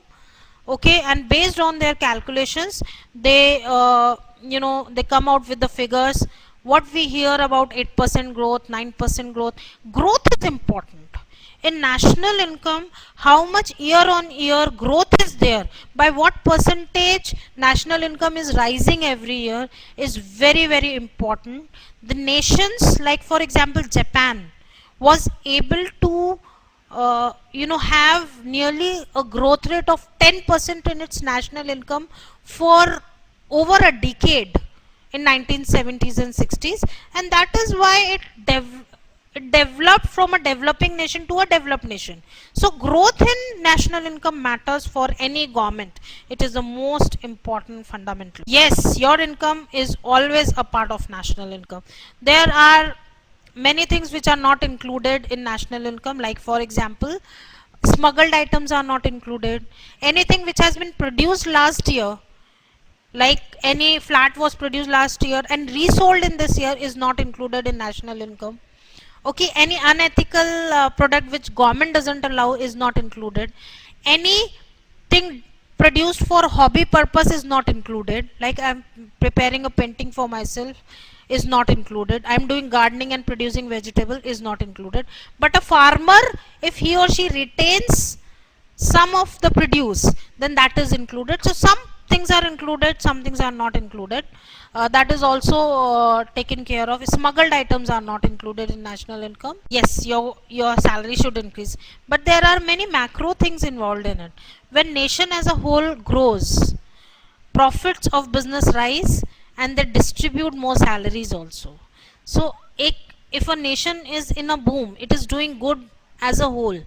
[SPEAKER 1] okay, and based on their calculations, they they come out with the figures. What we hear about 8% growth, 9% growth is important. In national income, how much year on year growth is there, by what percentage national income is rising every year, is very, very important. The nations, like for example Japan, was able to have nearly a growth rate of 10% in its national income for over a decade in 1970s and 60s, and that is why It developed from a developing nation to a developed nation. So growth in national income matters for any government. It is the most important fundamental. Yes, your income is always a part of national income. There are many things which are not included in national income, like for example, smuggled items are not included. Anything which has been produced last year, like any flat was produced last year and resold in this year, is not included in national income. Okay, any unethical product which government doesn't allow is not included. Anything produced for hobby purpose is not included, like I'm preparing a painting for myself, is not included. I'm doing gardening and producing vegetable, is not included. But a farmer, if he or she retains some of the produce, then that is included. So some things are included, some things are not included. That is also taken care of. Smuggled items are not included in national income. Yes, your salary should increase, but there are many macro things involved in it. When nation as a whole grows, profits of business rise and they distribute more salaries also. So if a nation is in a boom, it is doing good as a whole,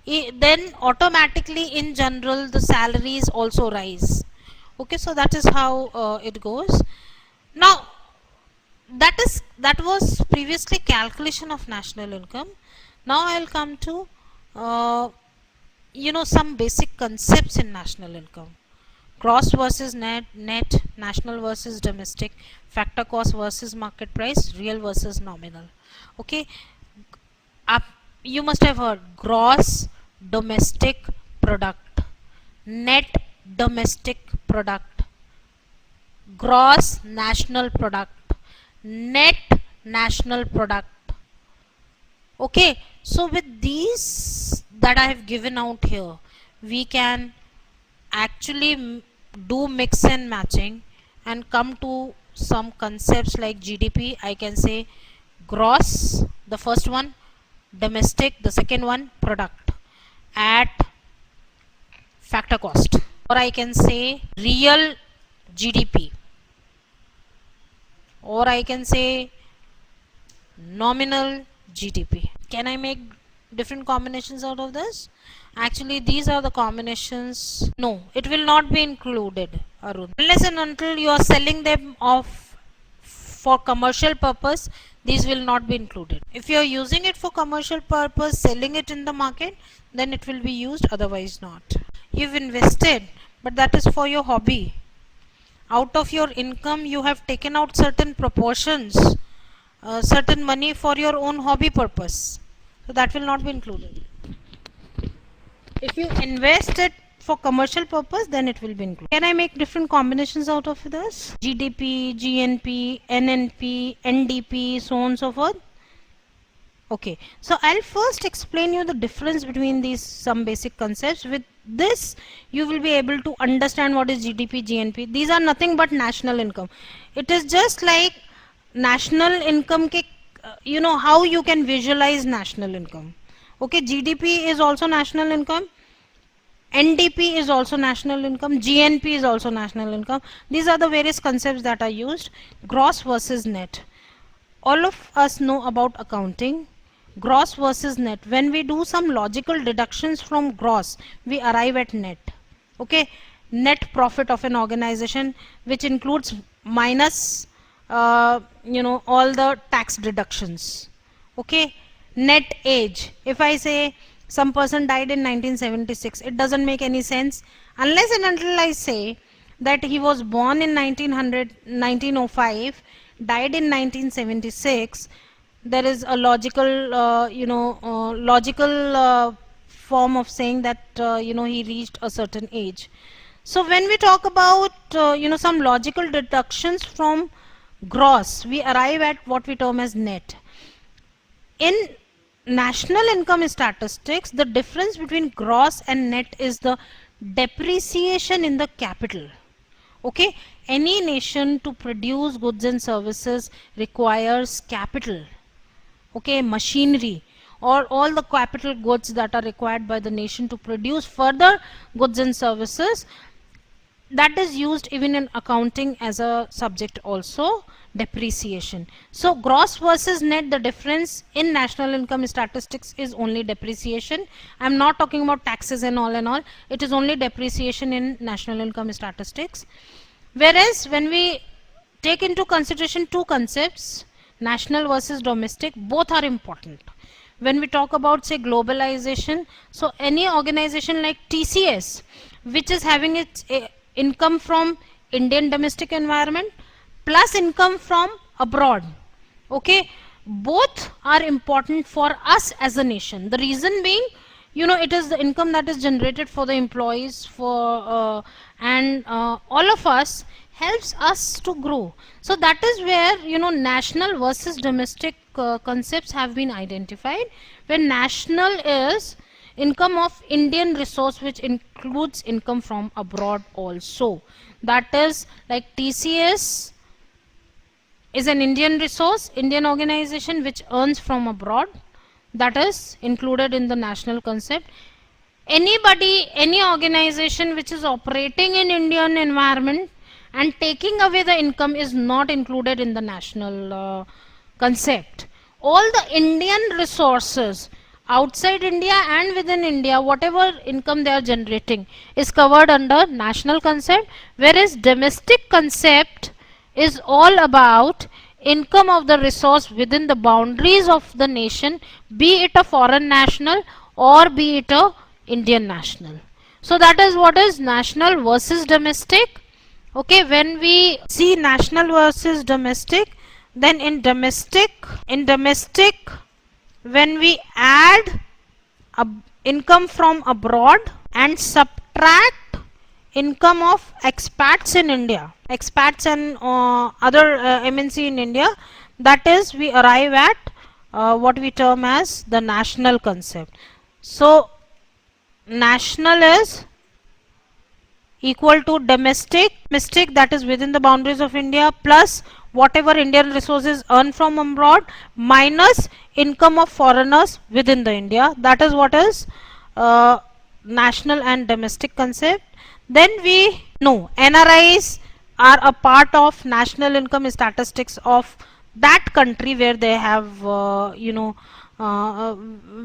[SPEAKER 1] then automatically in general the salaries also rise. Okay, so that is how it goes. Now that was previously calculation of national income. Now I'll come to some basic concepts in national income. Gross versus net, national versus domestic, factor cost versus market price, real versus nominal. Okay, you must have heard gross domestic product, net domestic product, gross national product, net national product. Okay, so with these that I have given out here, we can actually do mix and matching and come to some concepts like GDP. I can say gross, the first one, domestic, the second one, product, at factor cost, or I can say real GDP, or I can say nominal GDP. Can I make different combinations out of this? Actually, these are the combinations. No, it will not be included, Arun. Unless and until you are selling them off for commercial purpose, these will not be included. If you are using it for commercial purpose, selling it in the market, then it will be used, otherwise not. You've invested, but that is for your hobby. Out of your income, you have taken out certain proportions, certain money for your own hobby purpose. So that will not be included. If you invest it for commercial purpose, then it will be included. Can I make different combinations out of this? GDP, GNP, NNP, NDP, so on and so forth. Okay, so I'll first explain you the difference between these some basic concepts. With this, you will be able to understand what is GDP, GNP. These are nothing but national income. It is just like national income ke, how you can visualize national income. Okay, GDP is also national income, NDP is also national income, GNP is also national income. These are the various concepts that are used. Gross versus net. All of us know about accounting. Gross versus net. When we do some logical deductions from gross, we arrive at net. Okay, net profit of an organization, which includes minus all the tax deductions. Okay, net age. If I say some person died in 1976, it doesn't make any sense unless and until I say that he was born in 1905, died in 1976. There is a logical form of saying that he reached a certain age. So when we talk about some logical deductions from gross, we arrive at what we term as net. In national income statistics, the difference between gross and net is the depreciation in the capital. Okay, any nation to produce goods and services requires capital. Okay, machinery, or all the capital goods that are required by the nation to produce further goods and services. that is used even in accounting as a subject also, depreciation. So gross versus net, the difference in national income statistics is only depreciation. I'm not talking about taxes and all, it is only depreciation in national income statistics. Whereas when we take into consideration two concepts, national versus domestic, both are important. When we talk about say globalization, so any organization like TCS, which is having its income from Indian domestic environment plus income from abroad, okay, both are important for us as a nation. The reason being, you know, it is the income that is generated for the employees, for and all of us, helps us to grow. So that is where, you know, national versus domestic concepts have been identified, where national is income of Indian resource which includes income from abroad also. That is like TCS is an Indian resource, Indian organization which earns from abroad, that is included in the national concept. Anybody, any organization which is operating in Indian environment and taking away the income is not included in the national concept. All the Indian resources outside India and within India, whatever income they are generating is covered under national concept, whereas domestic concept is all about income of the resource within the boundaries of the nation, be it a foreign national or be it a Indian national. So that is what is national versus domestic. Okay, when we see national versus domestic, then in domestic, when we add income from abroad and subtract income of expats in India, expats and other MNC in India, that is we arrive at what we term as the national concept. So national is equal to domestic, that is within the boundaries of India, plus whatever Indian resources earned from abroad minus income of foreigners within the India. That is what is national and domestic concept. Then we know NRIs are a part of national income statistics of that country where they have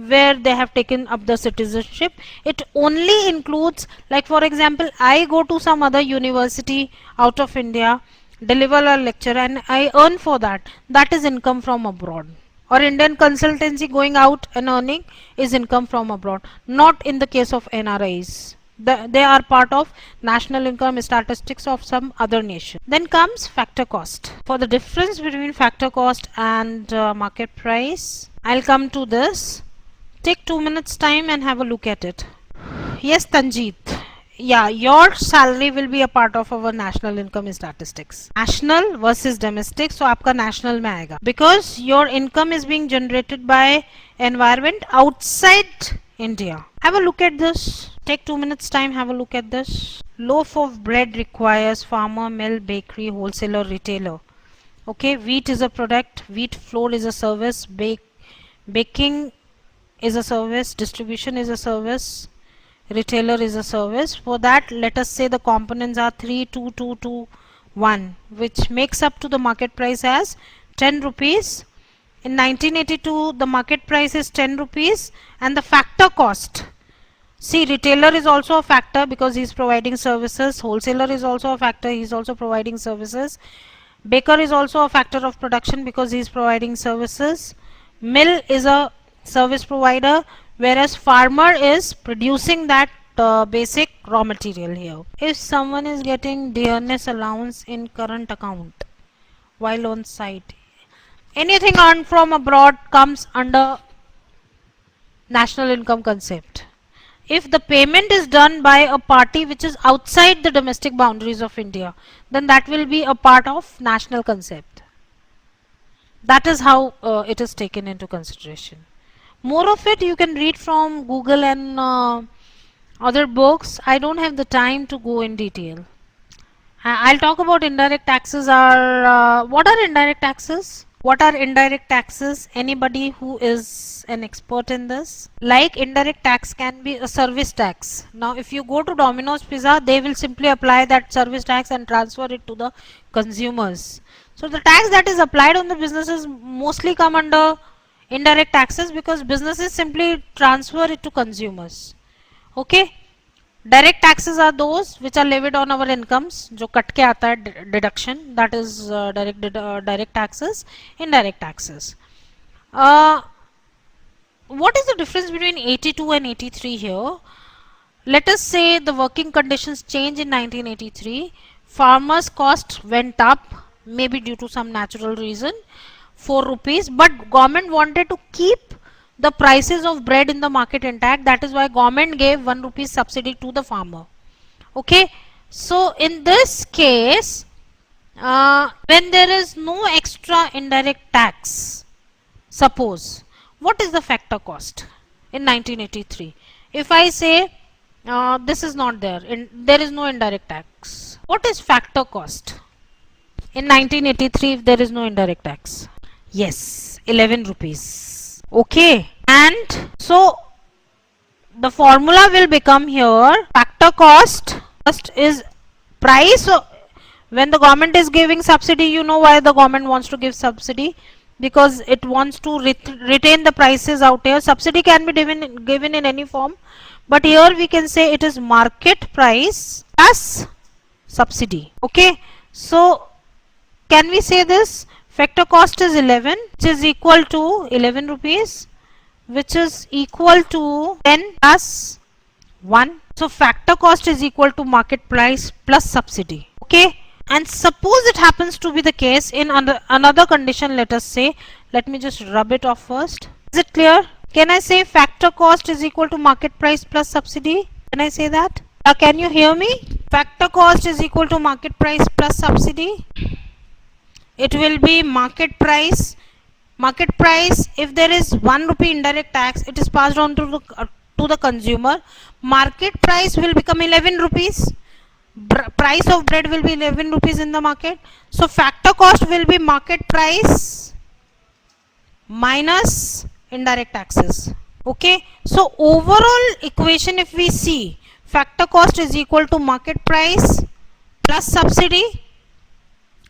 [SPEAKER 1] where they have taken up the citizenship. It only includes, like for example, I go to some other university out of India, deliver a lecture and I earn for that. That is income from abroad. Or Indian consultancy going out and earning is income from abroad. Not in the case of NRIs. They are part of national income statistics of some other nation. Then comes factor cost. For the difference between factor cost and market price, I'll come to this. Take 2 minutes time and have a look at it. Yes, Tanjeet. Yeah, your salary will be a part of our national income statistics. National versus domestic. So आपका national में आएगा. Because your income is being generated by environment outside India. Have a look at this. Take 2 minutes time, have a look at this. Loaf of bread requires farmer, mill, bakery, wholesaler, retailer. Okay, wheat is a product, wheat flour is a service, baking is a service, distribution is a service, retailer is a service. For that, let us say the components are 3, 2, 2, 2, 1, which makes up to the market price as 10 rupees. In 1982, the market price is 10 rupees and the factor cost. See, retailer is also a factor because he is providing services. Wholesaler is also a factor, he is also providing services. Baker is also a factor of production because he is providing services. Mill is a service provider, whereas farmer is producing that basic raw material here. If someone is getting dearness allowance in current account while on site, anything earned from abroad comes under national income concept. If the payment is done by a party which is outside the domestic boundaries of India, then that will be a part of national concept. That is how it is taken into consideration. More of it you can read from Google and other books. I don't have the time to go in detail. I'll talk about indirect taxes. What are indirect taxes? What are indirect taxes? Anybody who is an expert in this? Like indirect tax can be a service tax. Now if you go to Domino's Pizza, they will simply apply that service tax and transfer it to the consumers. So the tax that is applied on the businesses mostly come under indirect taxes because businesses simply transfer it to consumers. Okay. Direct taxes are those which are levied on our incomes, जो cut के आता है deduction, that is direct taxes. Indirect taxes. What is the difference between 82 and 83 here? Let us say the working conditions change in 1983. Farmers' cost went up, maybe due to some natural reason, 4 rupees, but government wanted to keep the prices of bread in the market intact. That is why government gave 1 rupee subsidy to the farmer. Okay, so in this case, when there is no extra indirect tax, suppose, what is the factor cost in 1983? If I say this is not there, there is no indirect tax, what is factor cost in 1983 if there is no indirect tax? Yes, 11 rupees. Okay, and so the formula will become here, factor cost is price. When the government is giving subsidy, you know why the government wants to give subsidy, because it wants to retain the prices out here. Subsidy can be given in any form, but here we can say it is market price plus subsidy. Okay, so can we say this? Factor cost is 11, which is equal to 11 rupees, which is equal to 10 plus 1. So factor cost is equal to market price plus subsidy. Okay, and suppose it happens to be the case in another condition. Let us say, let me just rub it off first. Is it clear? Can I say factor cost is equal to market price plus subsidy? Can I say that? Can you hear me? Factor cost is equal to market price plus subsidy. It will be market price. Market price, if there is 1 rupee indirect tax, it is passed on to the consumer. Market price will become 11 rupees. Price of bread will be 11 rupees in the market. So factor cost will be market price minus indirect taxes. Okay, so overall equation, if we see, factor cost is equal to market price plus subsidy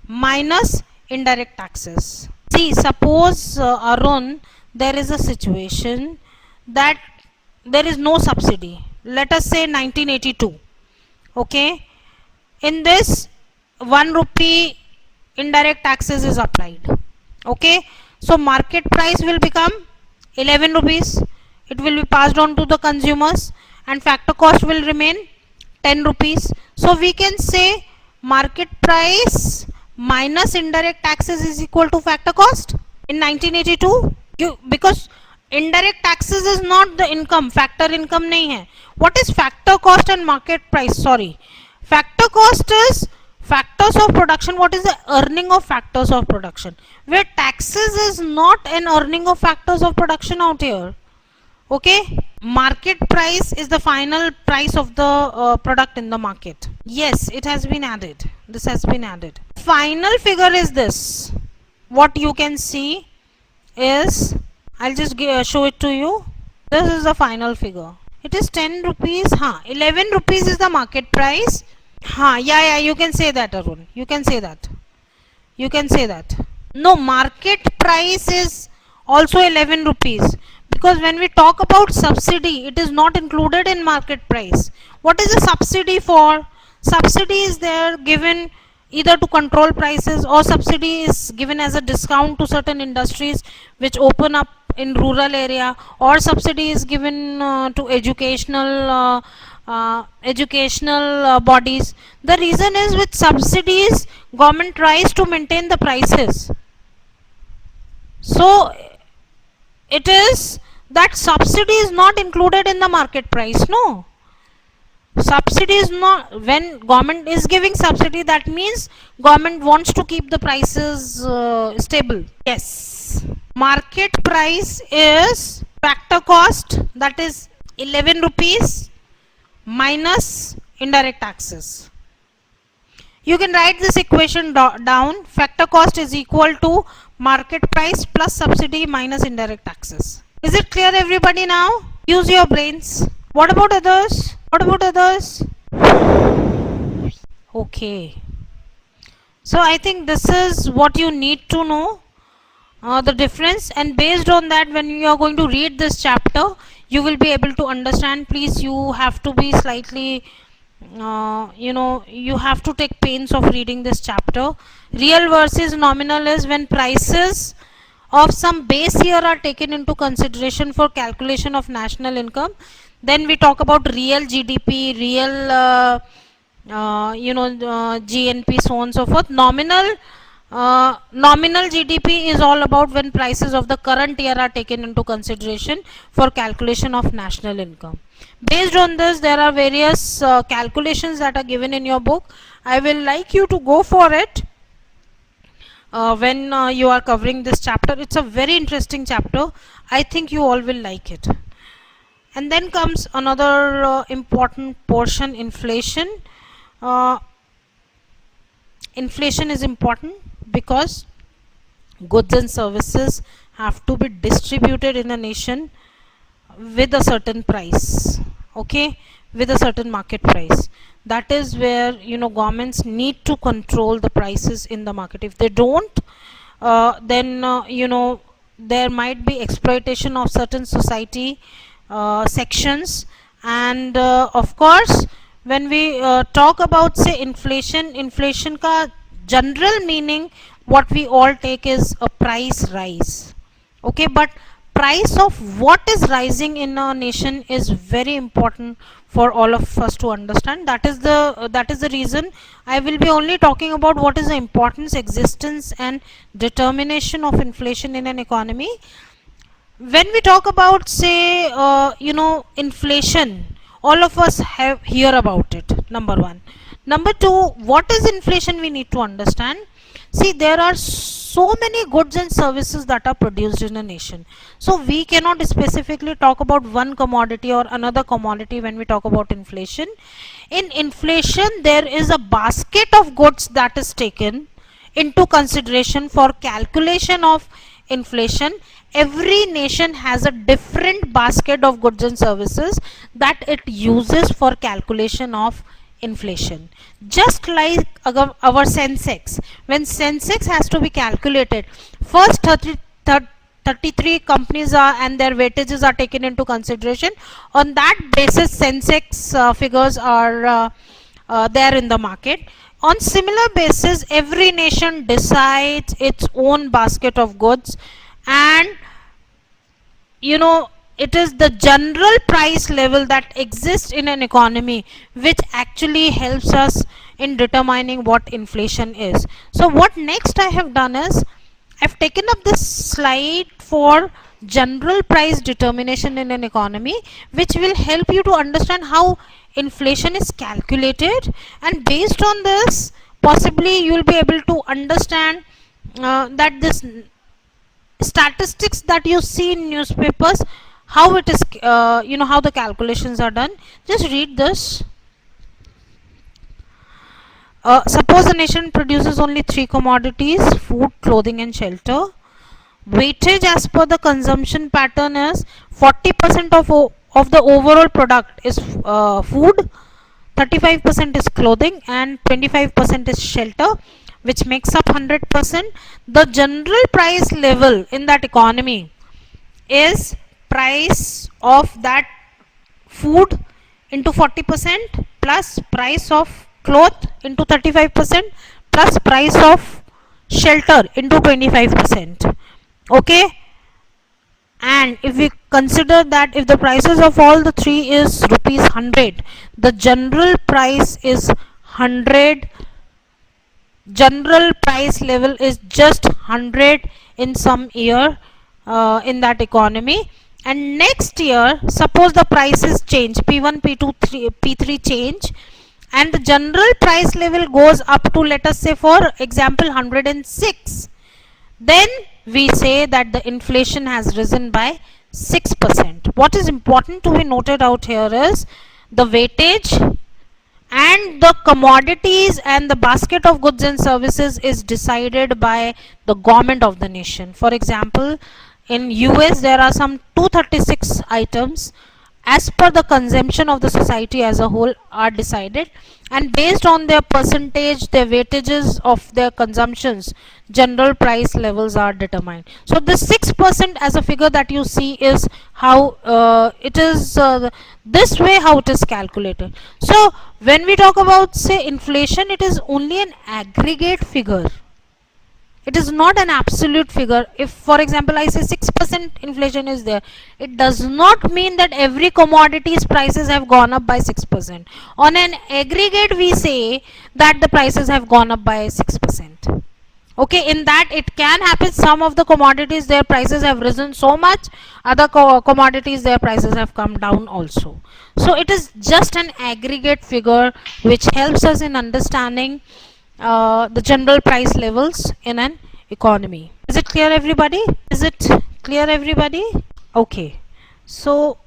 [SPEAKER 1] minus indirect taxes. See, suppose Arun, there is a situation that there is no subsidy. Let us say 1982. Okay, in this 1 rupee indirect taxes is applied. Okay, so market price will become 11 rupees. It will be passed on to the consumers, and factor cost will remain 10 rupees. So we can say market price minus indirect taxes is equal to factor cost in 1982. Because indirect taxes is not the income, factor income nahi hai. What is factor cost and market price? Sorry, factor cost is factors of production. What is the earning of factors of production? Where taxes is not an earning of factors of production out here. Okay, market price is the final price of the product in the market. Yes, it has been added. This has been added. Final figure is this. What you can see is, I'll just show it to you. This is the final figure. It is 10 rupees. 11 rupees is the market price. Yeah, you can say that, Arun. You can say that. You can say that. No, market price is also 11 rupees. Because when we talk about subsidy, it is not included in market price. What is the subsidy for? Subsidy is there given either to control prices, or subsidy is given as a discount to certain industries which open up in rural area, or subsidy is given to educational bodies. The reason is, with subsidies, government tries to maintain the prices. So it is that subsidy is not included in the market price. No, subsidy is not. When government is giving subsidy, that means government wants to keep the prices stable. Yes, market price is factor cost, that is 11 rupees minus indirect taxes. You can write this equation down. Factor cost is equal to market price plus subsidy minus indirect taxes. Is it clear, everybody, now? Use your brains. What about others? What about others? Okay. So I think this is what you need to know, the difference, and based on that, when you are going to read this chapter, you will be able to understand. Please, you have to be slightly, you have to take pains of reading this chapter. Real versus nominal is when prices of some base year are taken into consideration for calculation of national income. Then we talk about real GDP, real GNP, so on and so forth. Nominal GDP is all about when prices of the current year are taken into consideration for calculation of national income. Based on this, there are various calculations that are given in your book. I will like you to go for it when you are covering this chapter. It's a very interesting chapter. I think you all will like it. And then comes another important portion, inflation. Inflation is important because goods and services have to be distributed in a nation with a certain price, okay, with a certain market price. That is where governments need to control the prices in the market. If they don't, then there might be exploitation of certain society sections, and of course when we talk about say inflation ka general meaning what we all take is a price rise, okay, but price of what is rising in a nation is very important for all of us to understand. That is the reason I will be only talking about what is the importance, existence and determination of inflation in an economy. When we talk about say inflation, all of us have hear about it, number one. Number two, what is inflation we need to understand. See, there are so many goods and services that are produced in a nation, so we cannot specifically talk about one commodity or another commodity when we talk about inflation. In inflation, there is a basket of goods that is taken into consideration for calculation of inflation. Every nation has a different basket of goods and services that it uses for calculation of inflation. Just like our Sensex, when Sensex has to be calculated, first 33 companies are and their weightages are taken into consideration. On that basis, Sensex figures are there in the market. On similar basis, every nation decides its own basket of goods, and it is the general price level that exists in an economy which actually helps us in determining what inflation is. So what next I have done is I've taken up this slide for general price determination in an economy, which will help you to understand how inflation is calculated, and based on this possibly you will be able to understand that this statistics that you see in newspapers, how it is how the calculations are done. Just read this. Suppose a nation produces only 3 commodities: food, clothing and shelter. Weightage as per the consumption pattern is 40% of the overall product is food, 35% is clothing and 25% is shelter, which makes up 100%. The general price level in that economy is price of that food into 40% plus price of cloth into 35% plus price of shelter into 25%, okay. And if we consider that if the prices of all the three is rupees 100, the general price is 100, general price level is just 100 in some year in that economy. And next year, suppose the prices change, P1, P2, P3 change, and the general price level goes up to, let us say for example, 106, then we say that the inflation has risen by 6%. What is important to be noted out here is the weightage and the commodities and the basket of goods and services is decided by the government of the nation. For example, in US there are some 236 items as per the consumption of the society as a whole are decided, and based on their percentage, their weightages of their consumptions, general price levels are determined. So this 6% as a figure that you see is how it is this way how it is calculated. So when we talk about say inflation, it is only an aggregate figure. It is not an absolute figure. If for example I say 6% inflation is there, it does not mean that every commodity's prices have gone up by 6%. On an aggregate we say that the prices have gone up by 6%. Okay, in that it can happen some of the commodities their prices have risen so much, other commodities their prices have come down also. So it is just an aggregate figure which helps us in understanding the general price levels in an economy. Is it clear everybody? Is it clear everybody? Okay, so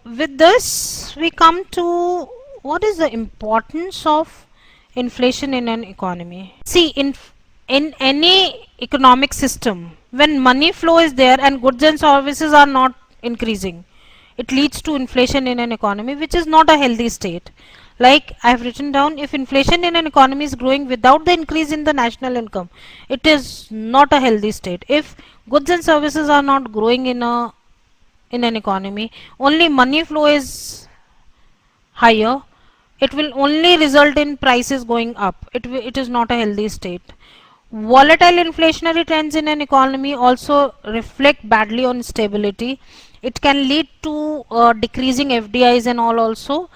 [SPEAKER 1] with this we come to what is the importance of inflation in an economy. See, in any economic system, when money flow is there and goods and services are not increasing, it leads to inflation in an economy, which is not a healthy state. Like I have written down, if inflation in an economy is growing without the increase in the national income, it is not a healthy state. If goods and services are not growing in an economy, only money flow is higher, it will only result in prices going up. It is not a healthy state. Volatile inflationary trends in an economy also reflect badly on stability. It can lead to decreasing FDIs and all also.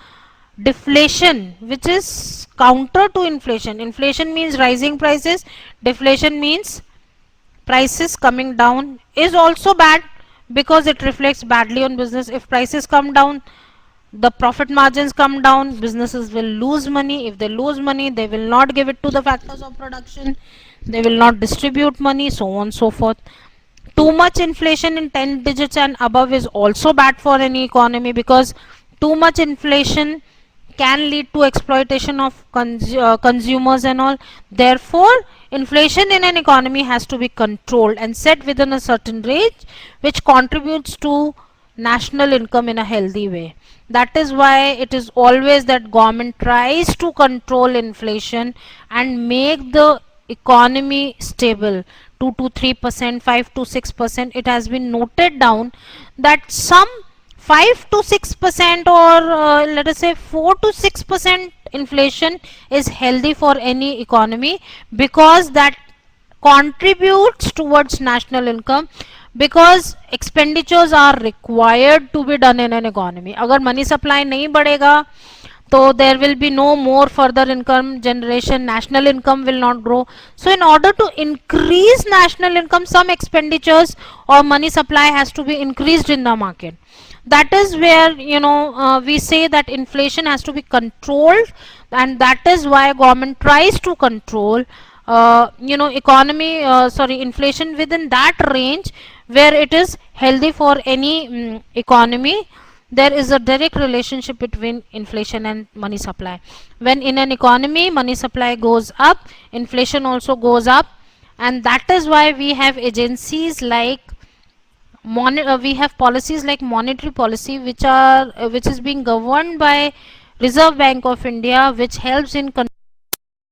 [SPEAKER 1] Deflation, which is counter to inflation. Inflation means rising prices. Deflation means prices coming down, is also bad because it reflects badly on business. If prices come down, the profit margins come down, businesses will lose money. If they lose money, they will not give it to the factors of production, they will not distribute money, so on so forth. Too much inflation in 10 digits and above is also bad for any economy, because too much inflation can lead to exploitation of consumers and all. Therefore inflation in an economy has to be controlled and set within a certain range which contributes to national income in a healthy way. That is why it is always that government tries to control inflation and make the economy stable. 2 to 3%, 5 to 6%, it has been noted down that some 5 to 6% or let us say 4 to 6% inflation is healthy for any economy, because that contributes towards national income, because expenditures are required to be done in an economy. Agar money supply nahi badhega, so there will be no more further income generation, national income will not grow. So in order to increase national income, some expenditures or money supply has to be increased in the market. That is where we say that inflation has to be controlled, and that is why government tries to control inflation within that range where it is healthy for any economy. There is a direct relationship between inflation and money supply. When in an economy money supply goes up, inflation also goes up, and that is why we have agencies like we have policies like monetary policy, which is being governed by Reserve Bank of India, which helps in